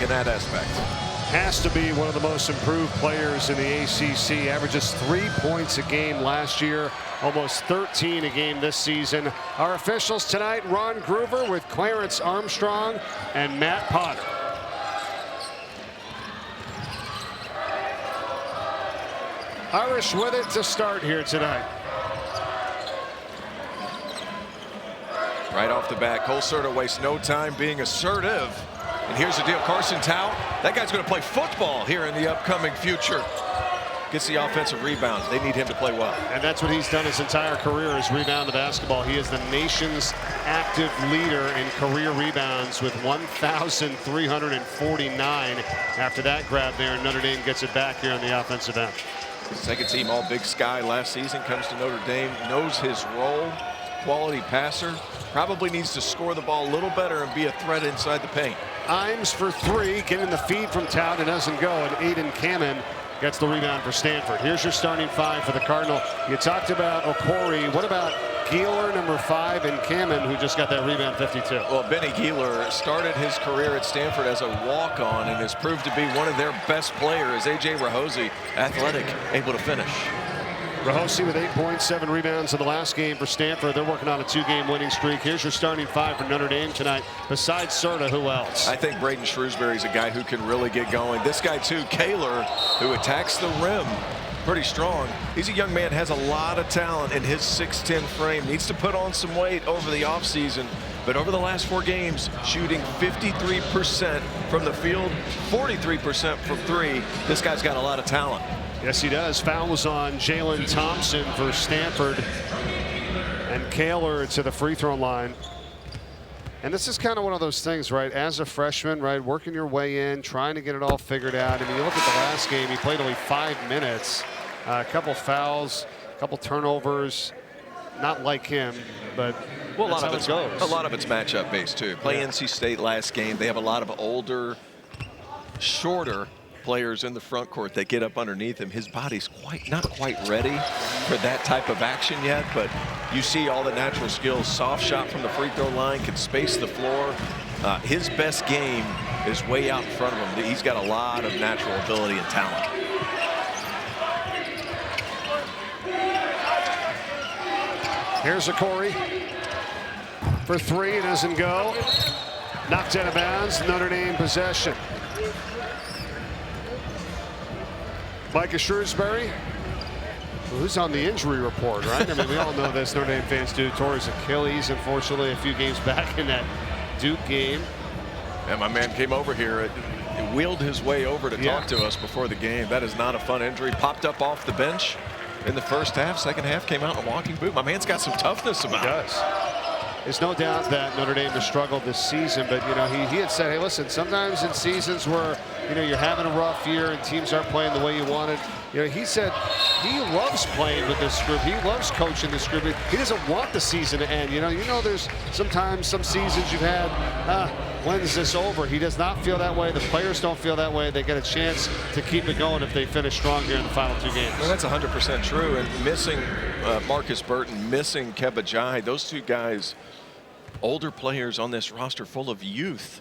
in that aspect. Has to be one of the most improved players in the ACC. Averages 3 points a game last year, almost 13 a game this season. Our officials tonight, Ron Groover with Clarence Armstrong and Matt Potter. Irish with it to start here tonight. Right off the bat, Cole Certa wastes no time being assertive. And here's the deal, Carson Tao, that guy's going to play football here in the upcoming future. Gets the offensive rebounds. They need him to play well. And that's what he's done his entire career, is rebound the basketball. He is the nation's active leader in career rebounds with 1,349. After that grab there, Notre Dame gets it back here on the offensive end. Second team All Big Sky last season, comes to Notre Dame, knows his role, quality passer, probably needs to score the ball a little better and be a threat inside the paint. Imes for three, getting the feed from Tout, it doesn't go, and Aiden Cannon gets the rebound for Stanford. Here's your starting five for the Cardinal. You talked about Okorie. What about Geeler, number 5, and Cannon, who just got that rebound 52? Well, Benny Geeler started his career at Stanford as a walk-on and has proved to be one of their best players. A.J. Rahosi, athletic, able to finish. Rahosi with 8 points, 7 rebounds in the last game for Stanford. They're working on a 2-game winning streak. Here's your starting five for Notre Dame tonight. Besides Certa, who else? I think Braden Shrewsbury's a guy who can really get going. This guy too, Kaler, who attacks the rim pretty strong. He's a young man, has a lot of talent in his 6'10" frame. Needs to put on some weight over the offseason. But over the last 4 games, shooting 53% from the field, 43% from 3. This guy's got a lot of talent. Yes, he does. Fouls on Jalen Thompson for Stanford, and Kaler to the free throw line. And this is kind of one of those things, right? As a freshman, right, working your way in, trying to get it all figured out. I mean, you look at the last game, he played only 5 minutes, a couple fouls, a couple turnovers. Not like him, but well, that's how it goes. A lot of it's matchup based too. Play NC State last game. They have a lot of older, shorter players in the front court that get up underneath him. His body's not quite ready for that type of action yet, but you see all the natural skills. Soft shot from the free throw line, can space the floor. His best game is way out in front of him. He's got a lot of natural ability and talent. Here's Okorie for 3. It doesn't go. Knocked out of bounds. Notre Dame possession. Micah Shrewsbury, who's on the injury report, right? I mean, we all know this. Notre Dame fans do. Tore his Achilles, unfortunately, a few games back in that Duke game. And my man came over here. He wheeled his way over to talk to us before the game. That is not a fun injury. Popped up off the bench in the first half. Second half came out in a walking boot. My man's got some toughness about him. He does. There's no doubt that Notre Dame has struggled this season, but you know, he had said, hey, listen, sometimes in seasons where you're having a rough year and teams aren't playing the way you wanted, he said he loves playing with this group. He loves coaching this group. He doesn't want the season to end. There's sometimes some seasons you've had, when's this over? He does not feel that way. The players don't feel that way. They get a chance to keep it going if they finish strong here in the final 2 games. Well, that's 100% true. And missing Marcus Burton, missing Keba Jai, those 2 guys, older players on this roster full of youth.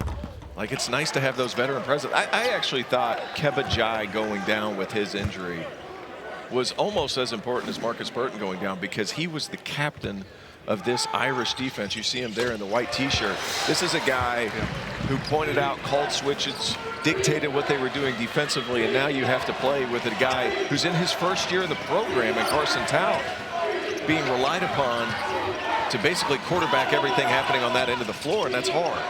Like, it's nice to have those veteran presence. I actually thought Keba Jai going down with his injury was almost as important as Marcus Burton going down, because he was the captain of this Irish defense. You see him there in the white T-shirt. This is a guy who pointed out, called switches, dictated what they were doing defensively, and now you have to play with a guy who's in his first year of the program, and Carson Tao being relied upon to basically quarterback everything happening on that end of the floor, and that's hard.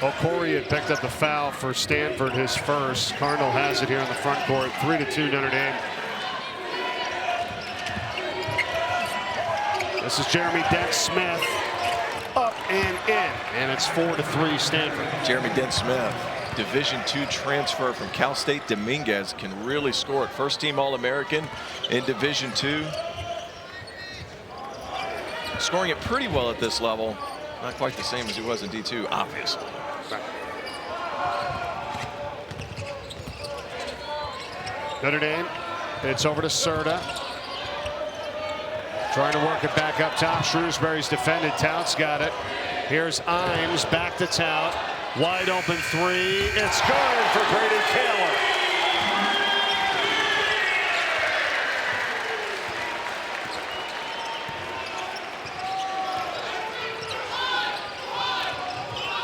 Okorie had picked up the foul for Stanford, his first. Cardinal has it here in the front court, 3-2 Notre Dame. This is Jeremy Dent Smith, up and in, and it's 4-3 Stanford. Jeremy Dent Smith, Division II transfer from Cal State Dominguez, can really score it. First team All-American in Division II. Scoring it pretty well at this level. Not quite the same as he was in D2, obviously. Right. Notre Dame, it's over to Certa. Trying to work it back up top. Shrewsbury's defended. Tout's got it. Here's Imes back to Tout. Wide open three. It's good for Brady Kaler.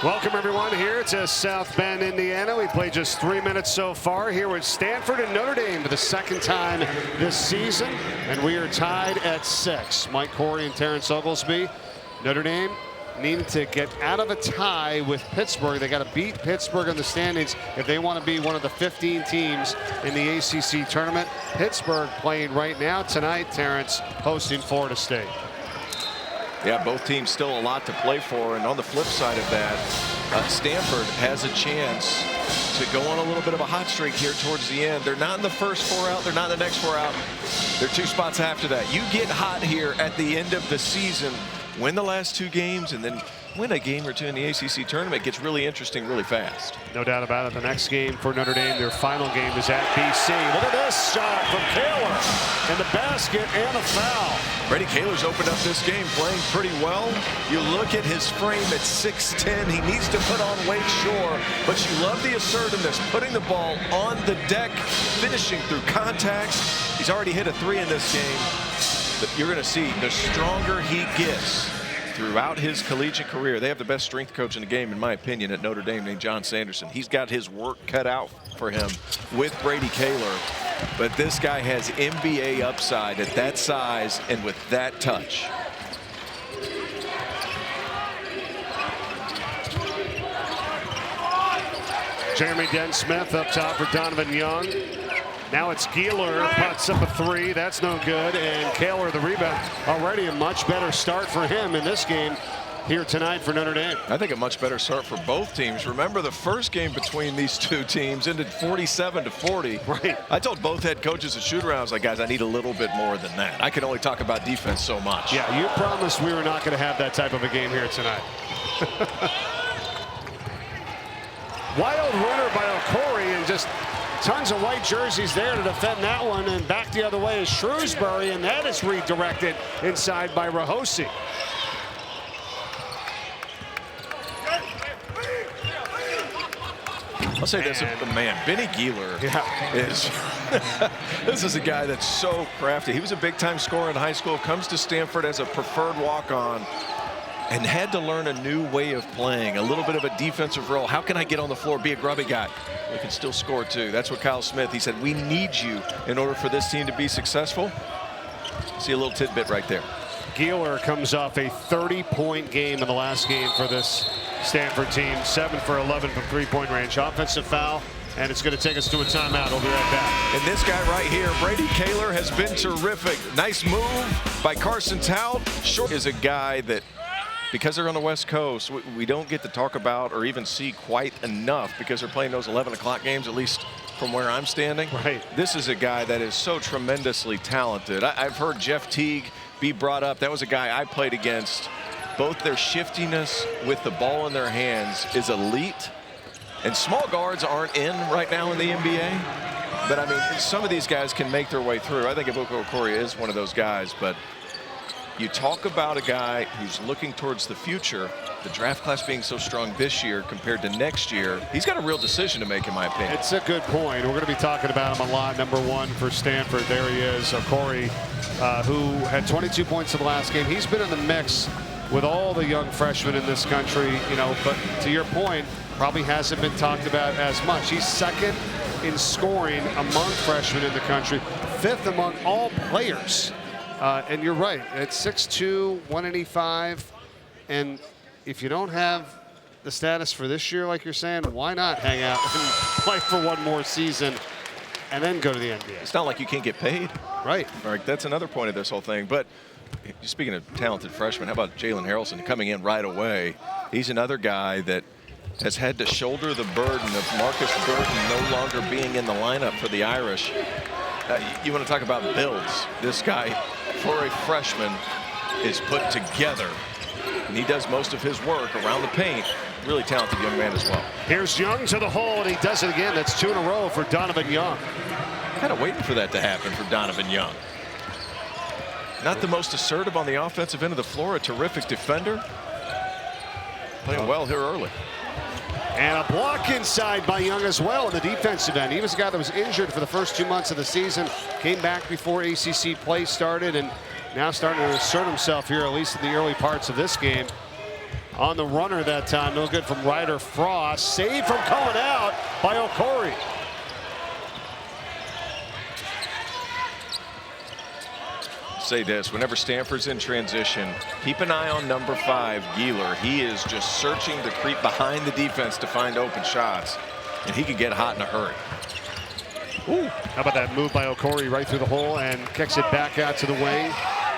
Welcome everyone here to South Bend, Indiana. We played just 3 minutes so far here with Stanford and Notre Dame for the second time this season, and we are tied at 6. Mike Corey and Terrence Oglesby. Notre Dame needed to get out of a tie with Pittsburgh. They got to beat Pittsburgh in the standings if they want to be one of the 15 teams in the ACC tournament. Pittsburgh playing right now tonight, Terrence, hosting Florida State. Yeah, both teams still a lot to play for, and on the flip side of that, Stanford has a chance to go on a little bit of a hot streak here towards the end. They're not in the first 4 out. They're not in the next 4 out. They're 2 spots after that. You get hot here at the end of the season, win the last 2 games, and then win a game or 2 in the ACC tournament. It gets really interesting really fast. No doubt about it. The next game for Notre Dame, their final game, is at BC. Look at this shot from Kaler in the basket and a foul. Brady Kaler's opened up this game playing pretty well. You look at his frame at 6'10". He needs to put on weight, sure, but you love the assertiveness, putting the ball on the deck, finishing through contacts. He's already hit a 3 in this game. But you're going to see the stronger he gets throughout his collegiate career. They have the best strength coach in the game, in my opinion, at Notre Dame, named John Sanderson. He's got his work cut out for him with Brady Kaler. But this guy has NBA upside at that size and with that touch. Jeremy Dent Smith up top for Donovan Young. Now it's Gieler, puts up a 3. That's no good. And Kaler, the rebound. Already a much better start for him in this game here tonight for Notre Dame. I think a much better start for both teams. Remember, the first game between these 2 teams ended 47-40. Right. I told both head coaches at shoot-around, I was like, guys, I need a little bit more than that. I can only talk about defense so much. Yeah, you promised we were not going to have that type of a game here tonight. Wild runner by Okorie, and just tons of white jerseys there to defend that one. And back the other way is Shrewsbury, and that is redirected inside by Rahosi. I'll say this, man, Benny Gieler is, this is a guy that's so crafty. He was a big-time scorer in high school, comes to Stanford as a preferred walk-on, and had to learn a new way of playing, a little bit of a defensive role. How can I get on the floor, be a grubby guy? We can still score too. That's what Kyle Smith, he said, we need you in order for this team to be successful. See a little tidbit right there. Gieler comes off a 30-point game in the last game for this Stanford team. 7 for 11 from 3-point range. Offensive foul, and it's going to take us to a timeout. We'll be right back. And this guy right here, Brady Kaler, has been terrific. Nice move by Carson Tout. Short is a guy that, because they're on the West Coast, we don't get to talk about or even see quite enough because they're playing those 11 o'clock games, at least from where I'm standing. Right. This is a guy that is so tremendously talented. I've heard Jeff Teague be brought up. That was a guy I played against. Both their shiftiness with the ball in their hands is elite. And small guards aren't in right now in the NBA. But, I mean, some of these guys can make their way through. I think Ebuka Okorie is one of those guys. But you talk about a guy who's looking towards the future, the draft class being so strong this year compared to next year, he's got a real decision to make, in my opinion. It's a good point. We're going to be talking about him a lot. Number 1 for Stanford. There he is, Okorie, who had 22 points in the last game. He's been in the mix with all the young freshmen in this country, you know, but to your point, probably hasn't been talked about as much. He's second in scoring among freshmen in the country, 5th among all players. And you're right, it's 6'2", 185, and if you don't have the status for this year, like you're saying, why not hang out and play for one more season and then go to the NBA? It's not like you can't get paid. Right. All right, that's another point of this whole thing. But speaking of talented freshmen, how about Jalen Haralson coming in right away? He's another guy that has had to shoulder the burden of Marcus Burton no longer being in the lineup for the Irish. You want to talk about builds. This guy, for a freshman, is put together. And he does most of his work around the paint. Really talented young man as well. Here's Young to the hole, and he does it again. That's 2 in a row for Donovan Young. Kind of waiting for that to happen for Donovan Young. Not the most assertive on the offensive end of the floor, a terrific defender. Playing well here early. And a block inside by Young as well in the defensive end. He was a guy that was injured for the first 2 months of the season, came back before ACC play started, and now starting to assert himself here, at least in the early parts of this game. On the runner that time, no good from Ryder Frost. Saved from coming out by Okorie. Say this, whenever Stanford's in transition, keep an eye on number 5, Gieler. He is just searching to creep behind the defense to find open shots, and he can get hot in a hurry. Ooh, how about that move by Okorie right through the hole and kicks it back out to the wing.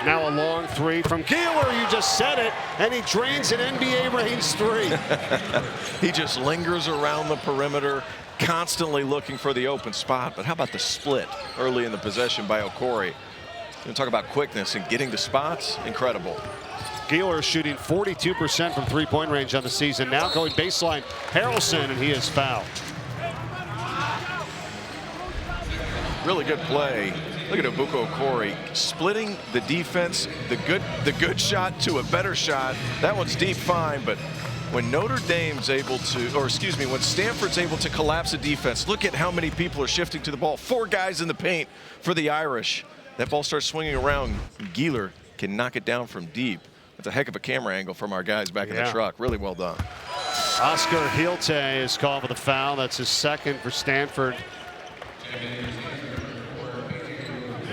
Now a long three from Gieler. You just said it, and he drains an NBA range 3. He just lingers around the perimeter, constantly looking for the open spot. But how about the split early in the possession by Okorie? You talk about quickness and getting to spots, incredible. Gieler shooting 42% from three-point range on the season. Now going baseline, Haralson, and he is fouled. Really good play. Look at Ebuka Okorie splitting the defense, the good shot to a better shot. That one's deep, fine, but when Notre Dame's able to, or excuse me, when Stanford's able to collapse a defense, look at how many people are shifting to the ball. 4 guys in the paint for the Irish. That ball starts swinging around. Gieler can knock it down from deep. That's a heck of a camera angle from our guys back in the truck. Really well done. Oscar Hilte is called for the foul. That's his second for Stanford.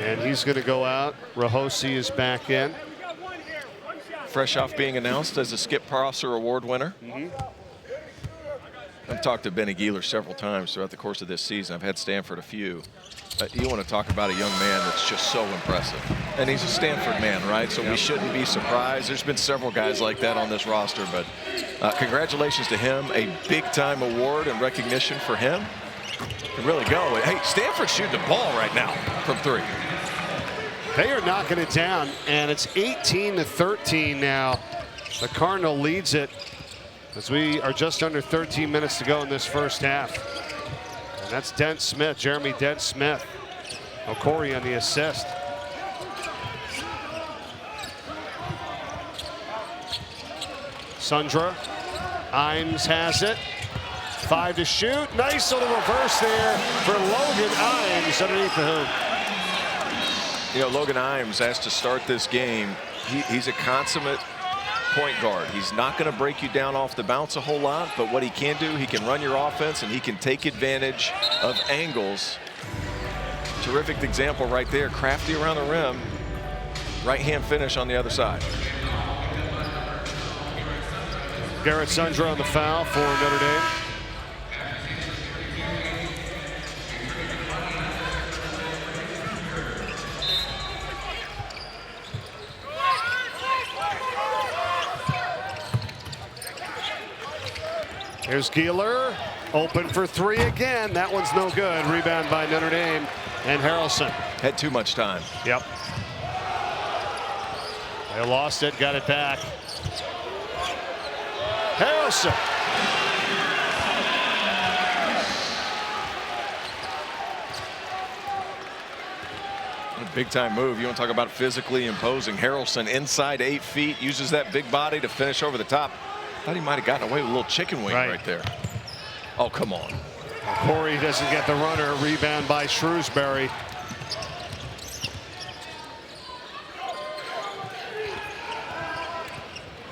And he's going to go out. Rahosi is back in. Fresh off being announced as a Skip Prosser Award winner. I've talked to Benny Gieler several times throughout the course of this season. I've had Stanford a few. You want to talk about a young man that's just so impressive. And he's a Stanford man, right? So we shouldn't be surprised. There's been several guys like that on this roster, but congratulations to him. A big-time award and recognition for him. Can really go. Hey, Stanford's shooting the ball right now from 3. They are knocking it down, and it's 18-13 now. The Cardinal leads it as we are just under 13 minutes to go in this first half. And that's Dent Smith, Jeremy Dent Smith. Okorie on the assist. Sundra. Imes has it. 5 to shoot. Nice little reverse there for Logan Imes underneath the hoop. You know, Logan Imes asked to start this game. He's a consummate point guard. He's not going to break you down off the bounce a whole lot, but what he can do, he can run your offense and he can take advantage of angles. Terrific example right there. Crafty around the rim. Right hand finish on the other side. Garrett Sundra on the foul for Notre Dame. Here's Gieler, open for 3 again. That one's no good. Rebound by Notre Dame and Haralson. Had too much time. Yep. They lost it, got it back. Haralson. A big time move. You want to talk about physically imposing. Haralson inside 8 feet, uses that big body to finish over the top. Thought he might have gotten away with a little chicken wing right there. Oh, come on. Okorie doesn't get the runner. Rebound by Shrewsbury.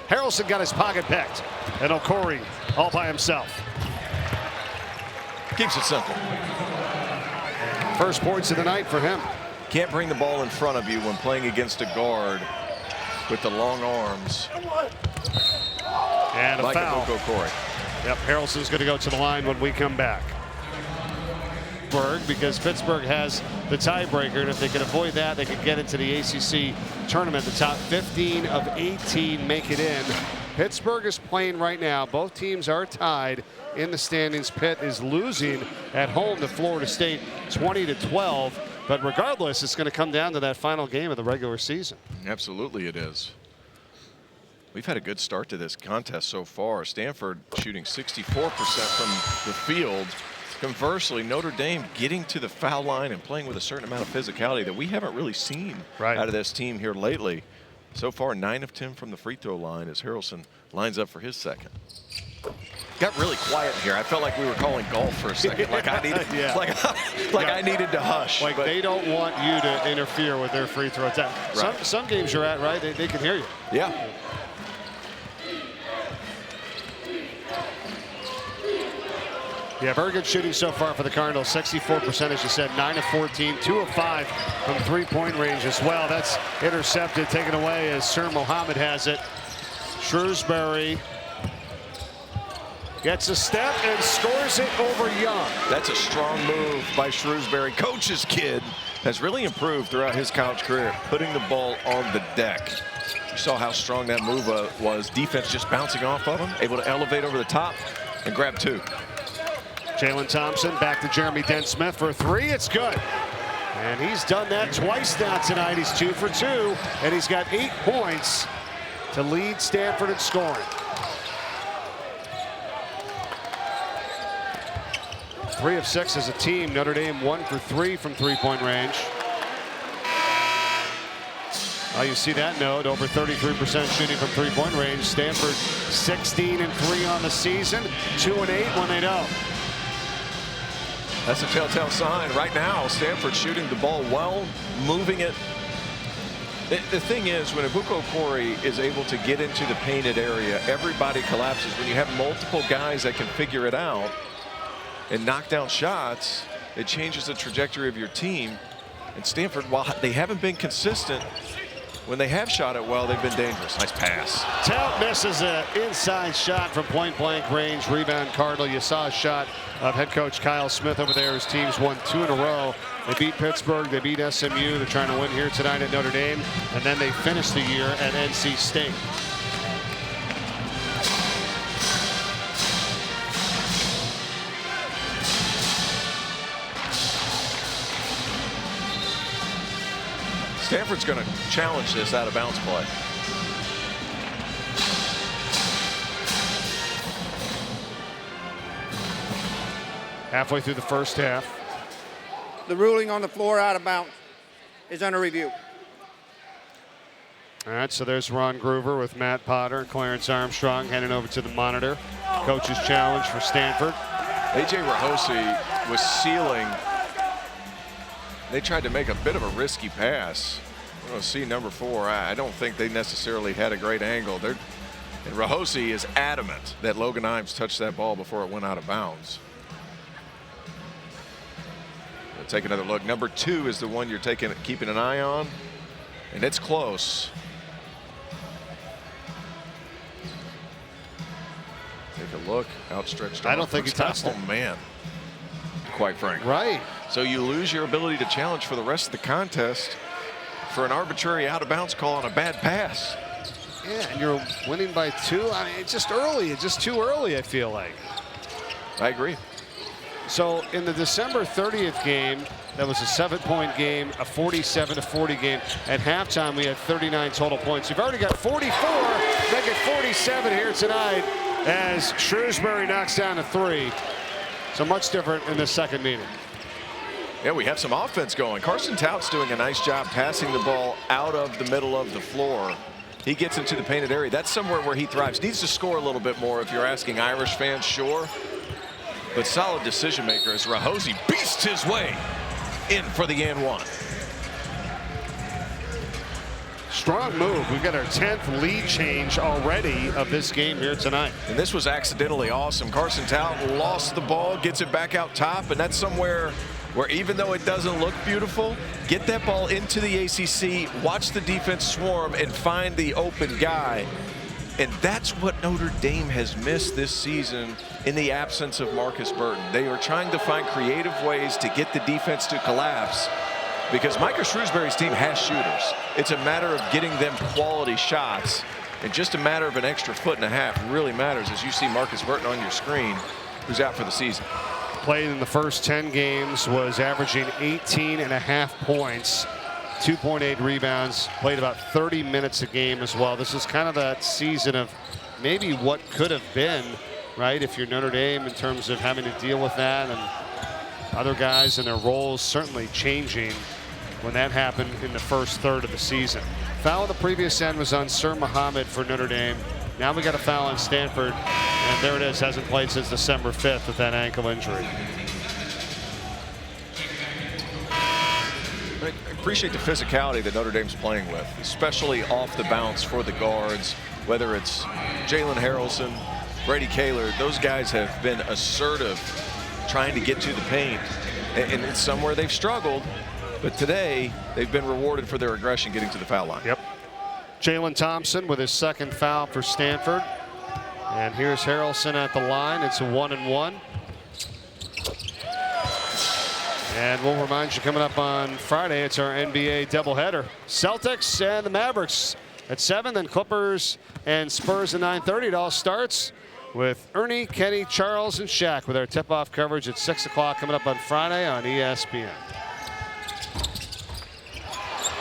Haralson got his pocket picked, and Okorie all by himself. Keeps it simple. First points of the night for him. Can't bring the ball in front of you when playing against a guard with the long arms. And a like foul. Ebuka Okorie. Yep, Haralson's going to go to the line when we come back. Because Pittsburgh has the tiebreaker, and if they can avoid that, they can get into the ACC tournament. The top 15 of 18 make it in. Pittsburgh is playing right now. Both teams are tied in the standings. Pitt is losing at home to Florida State 20-12. But regardless, it's going to come down to that final game of the regular season. Absolutely it is. We've had a good start to this contest so far. Stanford shooting 64% from the field. Conversely, Notre Dame getting to the foul line and playing with a certain amount of physicality that we haven't really seen out of this team here lately. So far, 9 of 10 from the free throw line as Haralson lines up for his second. got really quiet here. I felt like we were calling golf for a second. Like I needed, I needed to hush. Like they don't want you to interfere with their free throw attack. Right. Some games you're at, right? They can hear you. Yeah. Yeah, very good shooting so far for the Cardinals. 64%, as you said, 9 of 14, 2 of 5 from three-point range as well. That's intercepted, taken away as Sir Mohammed has it. Shrewsbury gets a step and scores it over Young. That's a strong move by Shrewsbury. Coach's kid has really improved throughout his college career, putting the ball on the deck. You saw how strong that move was. Defense just bouncing off of him, able to elevate over the top and grab 2. Jalen Thompson back to Jeremy Dent Smith for a 3. It's good. And he's done that twice now tonight. He's 2 for 2, and he's got 8 points to lead Stanford in scoring. 3 of 6 as a team. Notre Dame 1 for 3 from three-point range. You see that note, over 33% shooting from three-point range. Stanford 16 and 3 on the season, 2 and 8 when they don't. That's a telltale sign. Right now, Stanford shooting the ball well, moving it. The thing is, when Ebuka Okorie is able to get into the painted area, everybody collapses. When you have multiple guys that can figure it out and knock down shots, it changes the trajectory of your team. And Stanford, while they haven't been consistent, when they have shot it well, they've been dangerous. Nice pass. Tout misses an inside shot from point-blank range. Rebound Cardinal. You saw a shot of head coach Kyle Smith over there. His team's won 2 in a row. They beat Pittsburgh. They beat SMU. They're trying to win here tonight at Notre Dame. And then they finish the year at NC State. Stanford's going to challenge this out of bounds play. Halfway through the first half. The ruling on the floor out of bounds is under review. All right, so there's Ron Groover with Matt Potter and Clarence Armstrong heading over to the monitor. Coach's challenge for Stanford. A.J. Rahosi was sealing. They tried to make a bit of a risky pass. We're going to see number 4. I don't think they necessarily had a great angle. And Rahosi is adamant that Logan Imes touched that ball before it went out of bounds. We'll take another look. Number 2 is the one you're keeping an eye on, and it's close. Take a look. Outstretched arm. I don't think he touched it. Oh, man. Quite frank. Right. So you lose your ability to challenge for the rest of the contest for an arbitrary out-of-bounds call on a bad pass. Yeah, and you're winning by 2. I mean, it's just early. It's just too early, I feel like. I agree. So in the December 30th game, that was a 7-point game, a 47-40 game. At halftime, we had 39 total points. We've already got 44, make it 47 here tonight as Shrewsbury knocks down a 3. So much different in the second meeting. Yeah, we have some offense going. Carson Tout's doing a nice job passing the ball out of the middle of the floor. He gets into the painted area. That's somewhere where he thrives. Needs to score a little bit more if you're asking Irish fans, sure. But solid decision maker as Rahosi beasts his way in for the and 1. Strong move. We've got our 10th lead change already of this game here tonight. And this was accidentally awesome. Carson Tout lost the ball, gets it back out top, and that's somewhere where even though it doesn't look beautiful, get that ball into the ACC, watch the defense swarm, and find the open guy. And that's what Notre Dame has missed this season in the absence of Marcus Burton. They are trying to find creative ways to get the defense to collapse because Micah Shrewsbury's team has shooters. It's a matter of getting them quality shots, and just a matter of an extra foot and a half really matters as you see Marcus Burton on your screen, who's out for the season. Played in the first 10 games, was averaging 18.5 points, 2.8 rebounds, played about 30 minutes a game as well. This is kind of that season of maybe what could have been, right, if you're Notre Dame, in terms of having to deal with that, and other guys and their roles certainly changing when that happened in the first third of the season. Foul on the previous end was on Sir Mohammed for Notre Dame. Now we got a foul on Stanford, and there it is. Hasn't played since December 5th with that ankle injury. I appreciate the physicality that Notre Dame's playing with, especially off the bounce for the guards, whether it's Jalen Haralson, Brady Kaler. Those guys have been assertive trying to get to the paint, and it's somewhere they've struggled, but today they've been rewarded for their aggression getting to the foul line. Yep. Jalen Thompson with his second foul for Stanford. And here's Haralson at the line. It's a 1-and-1. And we'll remind you, coming up on Friday, it's our NBA doubleheader. Celtics and the Mavericks at 7, then Clippers and Spurs at 9:30. It all starts with Ernie, Kenny, Charles, and Shaq with our tip-off coverage at 6 o'clock coming up on Friday on ESPN.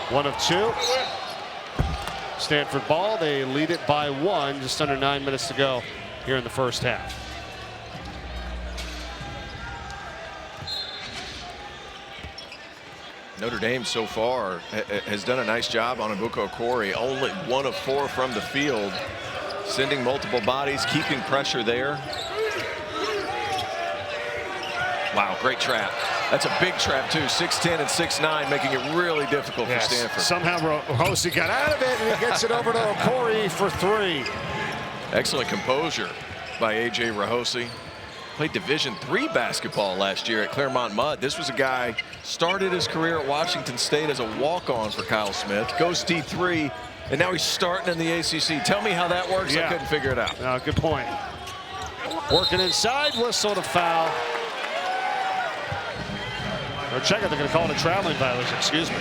1 of 2. Stanford ball. They lead it by 1, just under 9 minutes to go here in the first half. Notre Dame so far has done a nice job on Ebuka Okorie. Only 1 of 4 from the field, sending multiple bodies, keeping pressure there. Wow, great trap. That's a big trap too. 6'10" and 6'9", making it really difficult for Stanford. Somehow Rahosi got out of it, and he gets it over to Okorie for 3. Excellent composure by A.J. Rahosi. Played Division III basketball last year at Claremont Mudd. This was a guy, started his career at Washington State as a walk-on for Kyle Smith, goes D3, and now he's starting in the ACC. Tell me how that works. I couldn't figure it out. Good point. Working inside, whistle to foul. Or check it, they're going to call it a traveling violation. Excuse me.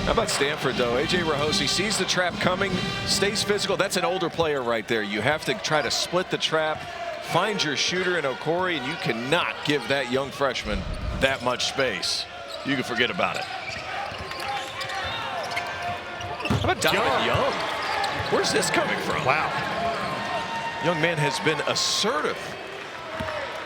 How about Stanford, though? A.J. Rahosi sees the trap coming, stays physical. That's an older player right there. You have to try to split the trap, find your shooter in Okorie, and you cannot give that young freshman that much space. You can forget about it. How about Donovan Young? Where's this coming from? Wow. Young man has been assertive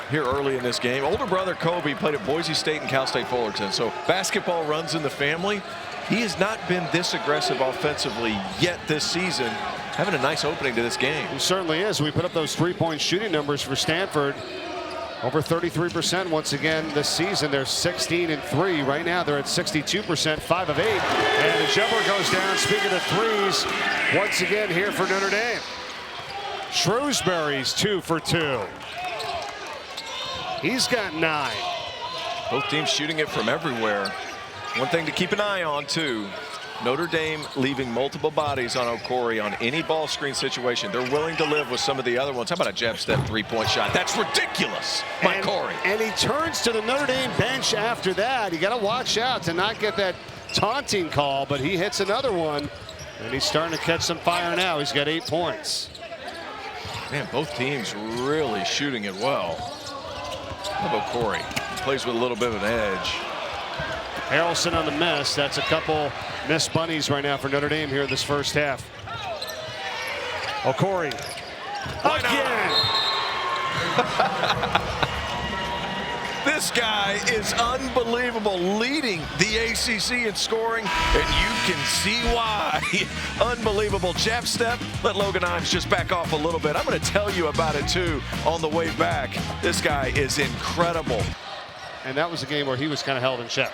here early in this game. Older brother Kobe played at Boise State and Cal State Fullerton, so basketball runs in the family. He has not been this aggressive offensively yet this season, having a nice opening to this game. He certainly is. We put up those 3-point shooting numbers for Stanford. Over 33% once again this season. They're 16-3. Right now they're at 62%, 5 of 8. And the jumper goes down. Speaking of threes, once again here for Notre Dame. Shrewsbury's 2 for 2. He's got 9. Both teams shooting it from everywhere. One thing to keep an eye on, too, Notre Dame leaving multiple bodies on Okorie on any ball screen situation. They're willing to live with some of the other ones. How about a jab step 3-point shot? That's ridiculous by Corey. And he turns to the Notre Dame bench after that. You got to watch out to not get that taunting call, but he hits another one, and he's starting to catch some fire now. He's got 8 points. Man, both teams really shooting it well. How about Okorie? Plays with a little bit of an edge. Haralson on the miss. That's a couple missed bunnies right now for Notre Dame here in this first half. Okorie again. This guy is unbelievable, leading the ACC in scoring, and you can see why. Unbelievable jab step. Let Logan Imes just back off a little bit. I'm going to tell you about it, too, on the way back. This guy is incredible. And that was a game where he was kind of held in check.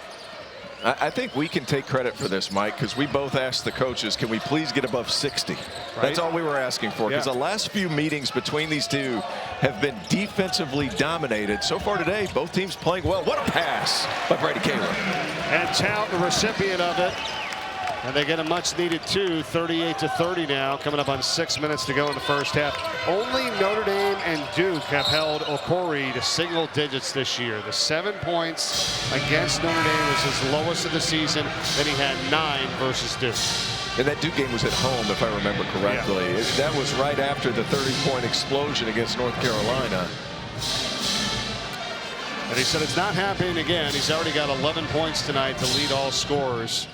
I think we can take credit for this, Mike, because we both asked the coaches, can we please get above 60? Right? That's all we were asking for, because the last few meetings between these two have been defensively dominated. So far today, both teams playing well. What a pass by Brady Kaler. And Tout, the recipient of it. And they get a much-needed 2, 38-30 now, coming up on 6 minutes to go in the first half. Only Notre Dame and Duke have held Okorie to single digits this year. The 7 points against Notre Dame was his lowest of the season. Then he had 9 versus Duke. And that Duke game was at home, if I remember correctly. That was right after the 30-point explosion against North Carolina. And he said it's not happening again. He's already got 11 points tonight to lead all scorers.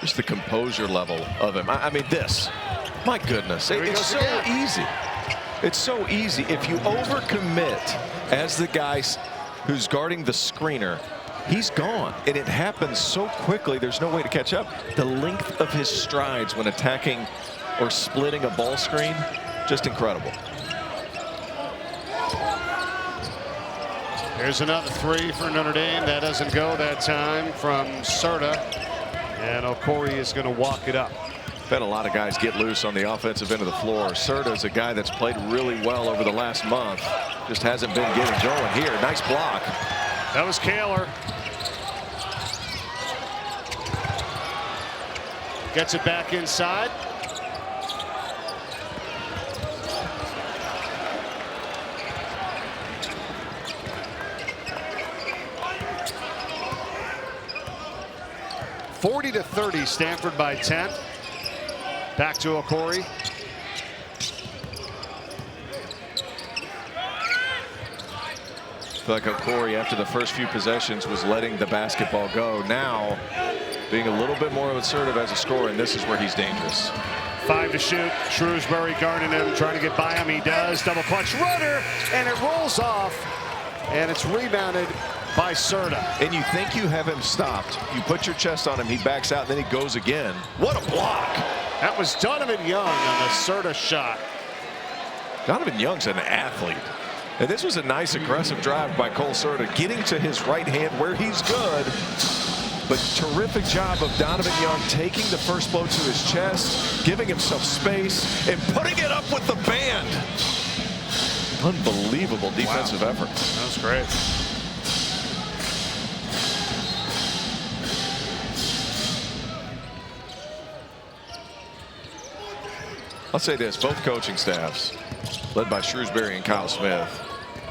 Just the composure level of him. I mean, this, my goodness, it's so easy. It's so easy. If you overcommit as the guy who's guarding the screener, he's gone. And it happens so quickly, there's no way to catch up. The length of his strides when attacking or splitting a ball screen. Just incredible. Here's another three for Notre Dame. That doesn't go that time from Certa. And Okorie is going to walk it up. Had a lot of guys get loose on the offensive end of the floor. Certa is a guy that's played really well over the last month. Just hasn't been getting going here. Nice block. That was Kaler. Gets it back inside. (40-30), Stanford by 10. Back to Okorie. I feel like Okorie, after the first few possessions, was letting the basketball go. Now, being a little bit more assertive as a scorer, and this is where he's dangerous. 5 to shoot. Shrewsbury guarding him, trying to get by him. He does. Double clutch runner, and it rolls off, and it's rebounded by Certa. And you think you have him stopped. You put your chest on him, he backs out, then he goes again. What a block. That was Donovan Young on the Certa shot. Donovan Young's an athlete. And this was a nice aggressive drive by Cole Certa, getting to his right hand where he's good. But terrific job of Donovan Young taking the first blow to his chest, giving himself space, and putting it up with the band. Unbelievable defensive effort. That was great. I'll say this, both coaching staffs, led by Shrewsbury and Kyle Smith,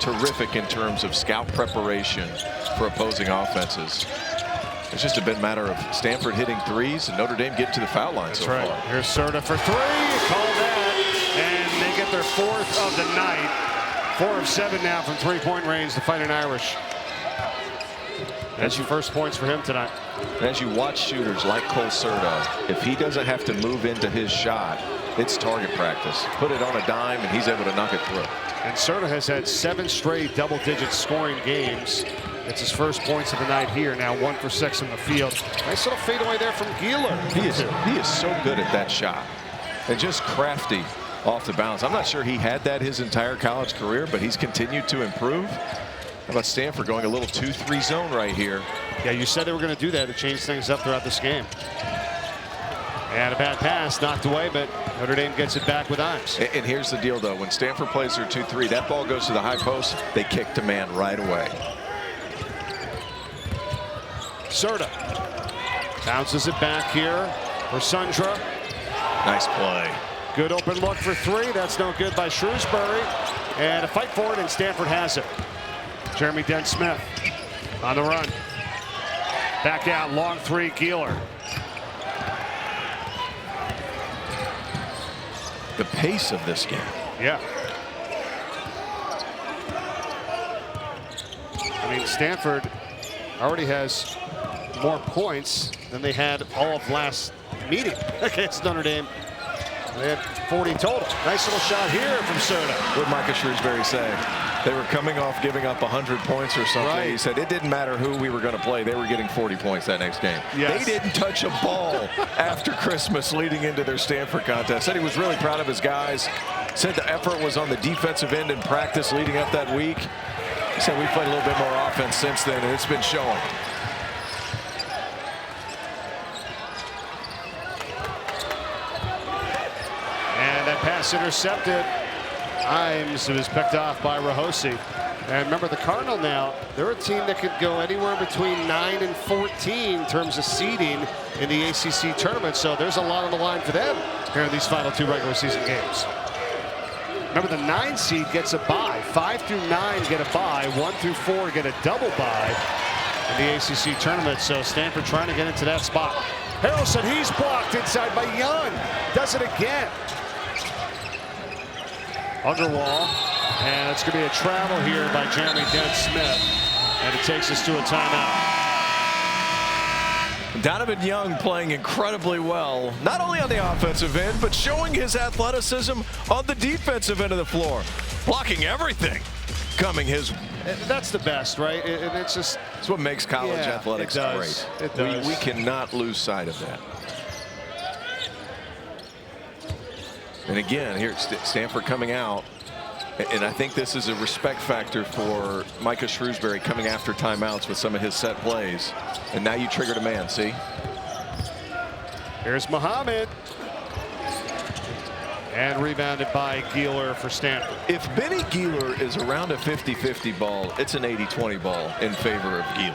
terrific in terms of scout preparation for opposing offenses. It's just been a matter of Stanford hitting threes and Notre Dame getting to the foul line so far. Here's Certa for three. Call that. And they get their 4th of the night. 4 of 7 now from 3-point range, the Fighting Irish. That's your first points for him tonight. As you watch shooters like Cole Certa, if he doesn't have to move into his shot, it's target practice. Put it on a dime, and he's able to knock it through. And Certa has had 7 straight double-digit scoring games. It's his first points of the night here. Now 1 for 6 in the field. Nice little fadeaway there from Gieler. He is so good at that shot, and just crafty off the bounce. I'm not sure he had that his entire college career, but he's continued to improve. How about Stanford going a little 2-3 zone right here? Yeah, you said they were going to do that to change things up throughout this game. And a bad pass knocked away, but Notre Dame gets it back with Imes. And here's the deal, though. When Stanford plays their 2-3, that ball goes to the high post. They kick to man right away. Certa bounces it back here for Sundra. Nice play. Good open look for 3. That's no good by Shrewsbury. And a fight for it, and Stanford has it. Jeremy Dent Smith on the run. Back out, long 3, Gieler. The pace of this game. Yeah. I mean, Stanford already has more points than they had all of last meeting against Notre Dame. They had 40 total. Nice little shot here from Certa. What did Micah Shrewsbury say? They were coming off giving up 100 points or something. Right. He said it didn't matter who we were going to play. They were getting 40 points that next game. Yes. They didn't touch a ball after Christmas leading into their Stanford contest. Said he was really proud of his guys. Said the effort was on the defensive end in practice leading up that week. He said we played a little bit more offense since then, and it's been showing. And that pass intercepted. Imes was picked off by Rahosi. And remember, the Cardinal now, they're a team that could go anywhere between 9 and 14 in terms of seeding in the ACC tournament. So there's a lot on the line for them here in these final 2 regular season games. Remember, the 9 seed gets a bye. 5 through 9 get a bye. 1 through 4 get a double bye in the ACC tournament. So Stanford trying to get into that spot. Haralson, he's blocked inside by Young. Does it again. Underwall, and it's going to be a travel here by Jeremy Dent Smith, and it takes us to a timeout. Donovan Young playing incredibly well, not only on the offensive end, but showing his athleticism on the defensive end of the floor, blocking everything coming his way. That's the best, right? And it's just, it's what makes college athletics great. It does. We cannot lose sight of that. And again, here Stanford coming out. And I think this is a respect factor for Micah Shrewsbury coming after timeouts with some of his set plays. And now you triggered a man, see? Here's Muhammad. And rebounded by Geeler for Stanford. If Benny Geeler is around a 50-50 ball, it's an 80-20 ball in favor of Geeler.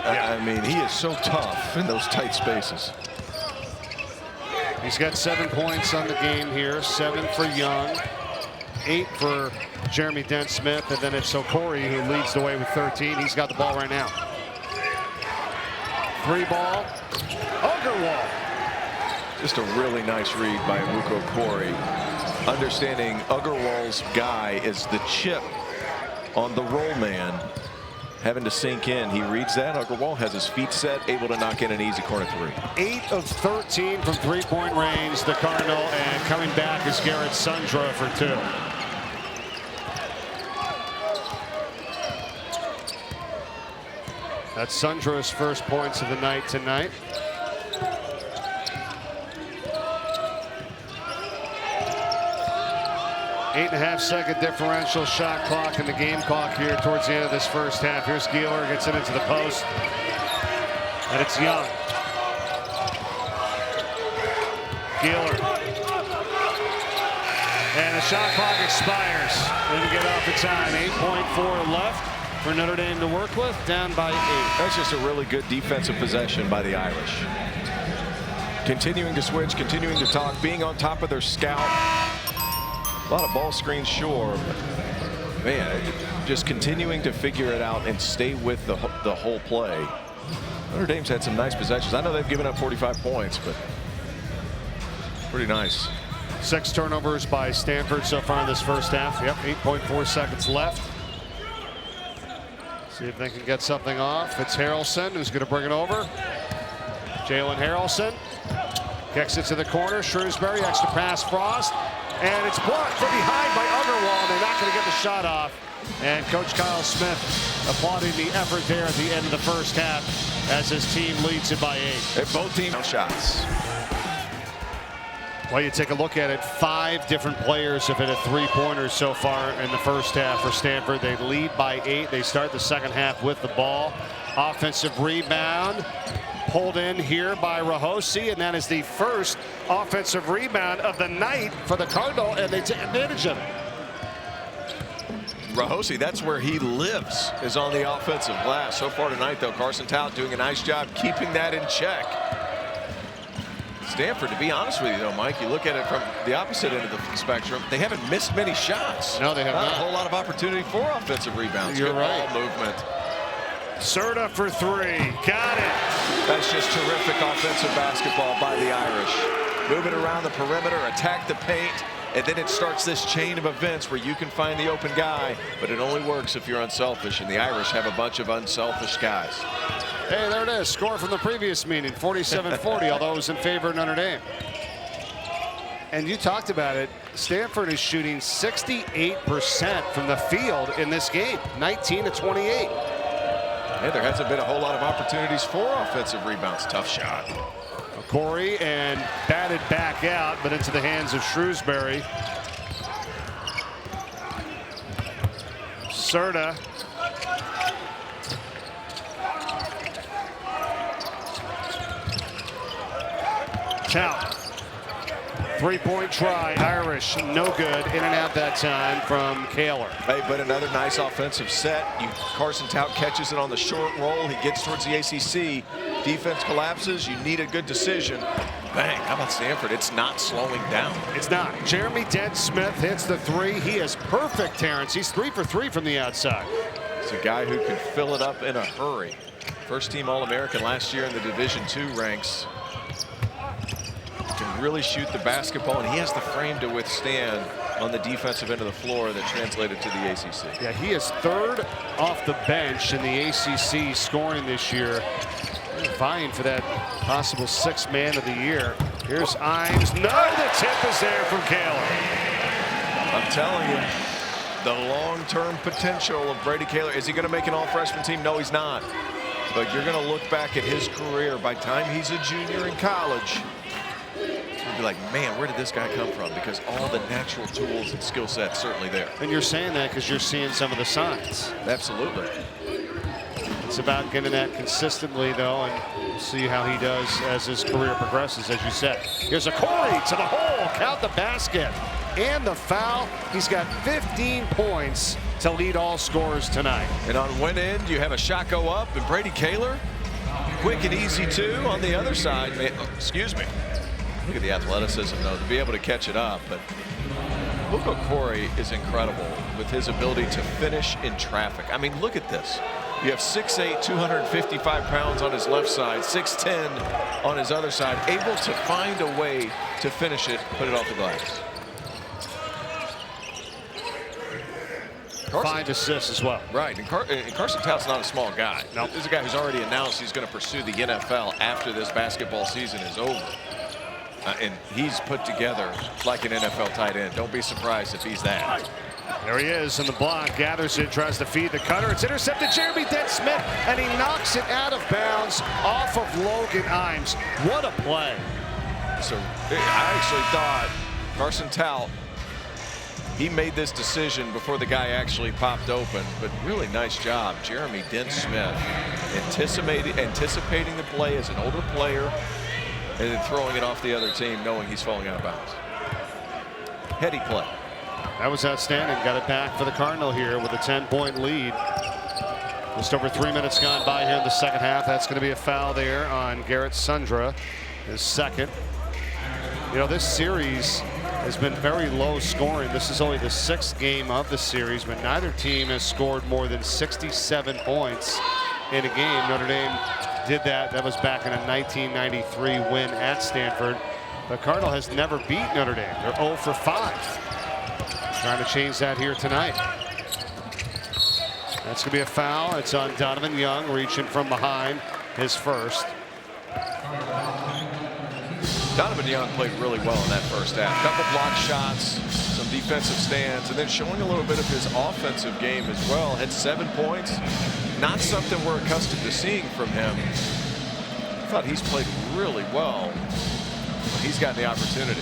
Yeah. I mean, he is so tough in those tight spaces. He's got 7 points on the game here. 7 for Young. 8 for Jeremy Dent Smith, and then it's Okorie who leads the way with 13. He's got the ball right now. 3 ball. Okorie. Just a really nice read by Ebuka Okorie. Understanding Uggarwal's guy is the chip on the roll man, having to sink in. He reads that. Uggarwal has his feet set, able to knock in an easy corner 3. 8 of 13 from 3-point range, the Cardinal, and coming back is Garrett Sundra for 2. That's Sundra's first points of the night tonight. Eight-and-a-half-second differential shot clock and the game clock here towards the end of this first half. Here's Geeler, gets it into the post, and it's Young. Geeler. And the shot clock expires. Didn't get off the time. 8.4 left for Notre Dame to work with, down by 8. That's just a really good defensive possession by the Irish. Continuing to switch, continuing to talk, being on top of their scout. A lot of ball screens, sure, but man, just continuing to figure it out and stay with the whole play. Notre Dame's had some nice possessions. I know they've given up 45 points, but pretty nice. 6 turnovers by Stanford so far in this first half. Yep, 8.4 seconds left. See if they can get something off. It's Haralson who's going to bring it over. Jalen Haralson kicks it to the corner. Shrewsbury, extra pass, Frost. And it's blocked from behind by Uggarwal. They're not going to get the shot off. And Coach Kyle Smith applauding the effort there at the end of the first half as his team leads it by 8. And both teams shots. Well, you take a look at it, 5 different players have hit a 3-pointer so far in the first half for Stanford. They lead by 8. They start the second half with the ball. Offensive rebound. Pulled in here by Rahosi, and that is the first offensive rebound of the night for the Cardinal, and they take advantage of it. Rahosi, that's where he lives, is on the offensive glass. So far tonight, though, Carson Tout doing a nice job keeping that in check. Stanford, to be honest with you, though, Mike, you look at it from the opposite end of the spectrum, they haven't missed many shots. No, they have not. A whole lot of opportunity for offensive rebounds. You're Good right. ball movement. Certa for 3. Got it. That's just terrific offensive basketball by the Irish. Move it around the perimeter, attack the paint, and then it starts this chain of events where you can find the open guy, but it only works if you're unselfish, and the Irish have a bunch of unselfish guys. Hey, there it is. Score from the previous meeting, 47-40, although it was in favor of Notre Dame. And you talked about it. Stanford is shooting 68% from the field in this game, 19-28. Yeah, there hasn't been a whole lot of opportunities for offensive rebounds. Tough shot. Okorie and batted back out, but into the hands of Shrewsbury. Certa. Tout. 3-point try. Irish, no good. In and out that time from Kaler. Hey, but another nice offensive set. Carson Tout catches it on the short roll. He gets towards the ACC. Defense collapses. You need a good decision. Bang. How about Stanford? It's not slowing down. It's not. Jeremy Dent Smith hits the 3. He is perfect, Terrence. He's 3 for 3 from the outside. It's a guy who can fill it up in a hurry. First team All-American last year in the Division II ranks. Can really shoot the basketball, and he has the frame to withstand on the defensive end of the floor that translated to the ACC. Yeah, he is 3rd off the bench in the ACC scoring this year. Vying for that possible 6th man of the year. Here's Imes. No, the tip is there from Kaler. I'm telling you, the long-term potential of Brady Kaler. Is he going to make an all-freshman team? No, he's not. But you're going to look back at his career. By the time he's a junior in college, you'd be like, man, where did this guy come from? Because all the natural tools and skill sets certainly there. And you're saying that because you're seeing some of the signs. Absolutely. It's about getting that consistently, though, and we'll see how he does as his career progresses, as you said. Here's Okorie to the hole. Count the basket and the foul. He's got 15 points to lead all scorers tonight. And on one end, you have a shot go up, and Brady Kaler, quick and easy too. On the other side, excuse me. Look at the athleticism, though, to be able to catch it up. But Ebuka Okorie is incredible with his ability to finish in traffic. I mean, look at this. You have 6'8", 255 pounds on his left side, 6'10" on his other side, able to find a way to finish it, put it off the glass. 5 assists as well. Right, and Carson Tout's not a small guy. Nope. This is a guy who's already announced he's going to pursue the NFL after this basketball season is over. And he's put together like an NFL tight end. Don't be surprised if he's that. There he is in the block, gathers it, tries to feed the cutter. It's intercepted, Jeremy Dent Smith, and he knocks it out of bounds off of Logan Imes. What a play. So I actually thought Carson Tout, he made this decision before the guy actually popped open, but really nice job. Jeremy Dent Smith anticipating the play as an older player and then throwing it off the other team knowing he's falling out of bounds. Heady play. That was outstanding. Got it back for the Cardinal here with a 10-point lead. Just over 3 minutes gone by here in the second half. That's going to be a foul there on Garrett Sundra, his second. You know, this series has been very low scoring. This is only the 6th game of the series, but neither team has scored more than 67 points in a game. Notre Dame did that. That was back in a 1993 win at Stanford. The Cardinal has never beat Notre Dame. They're 0 for 5. Trying to change that here tonight. That's going to be a foul. It's on Donovan Young, reaching from behind, his first. Donovan Young played really well in that first half. Couple block shots, some defensive stands, and then showing a little bit of his offensive game as well. Had 7 points. Not something we're accustomed to seeing from him. I thought he's played really well when he's gotten the opportunity.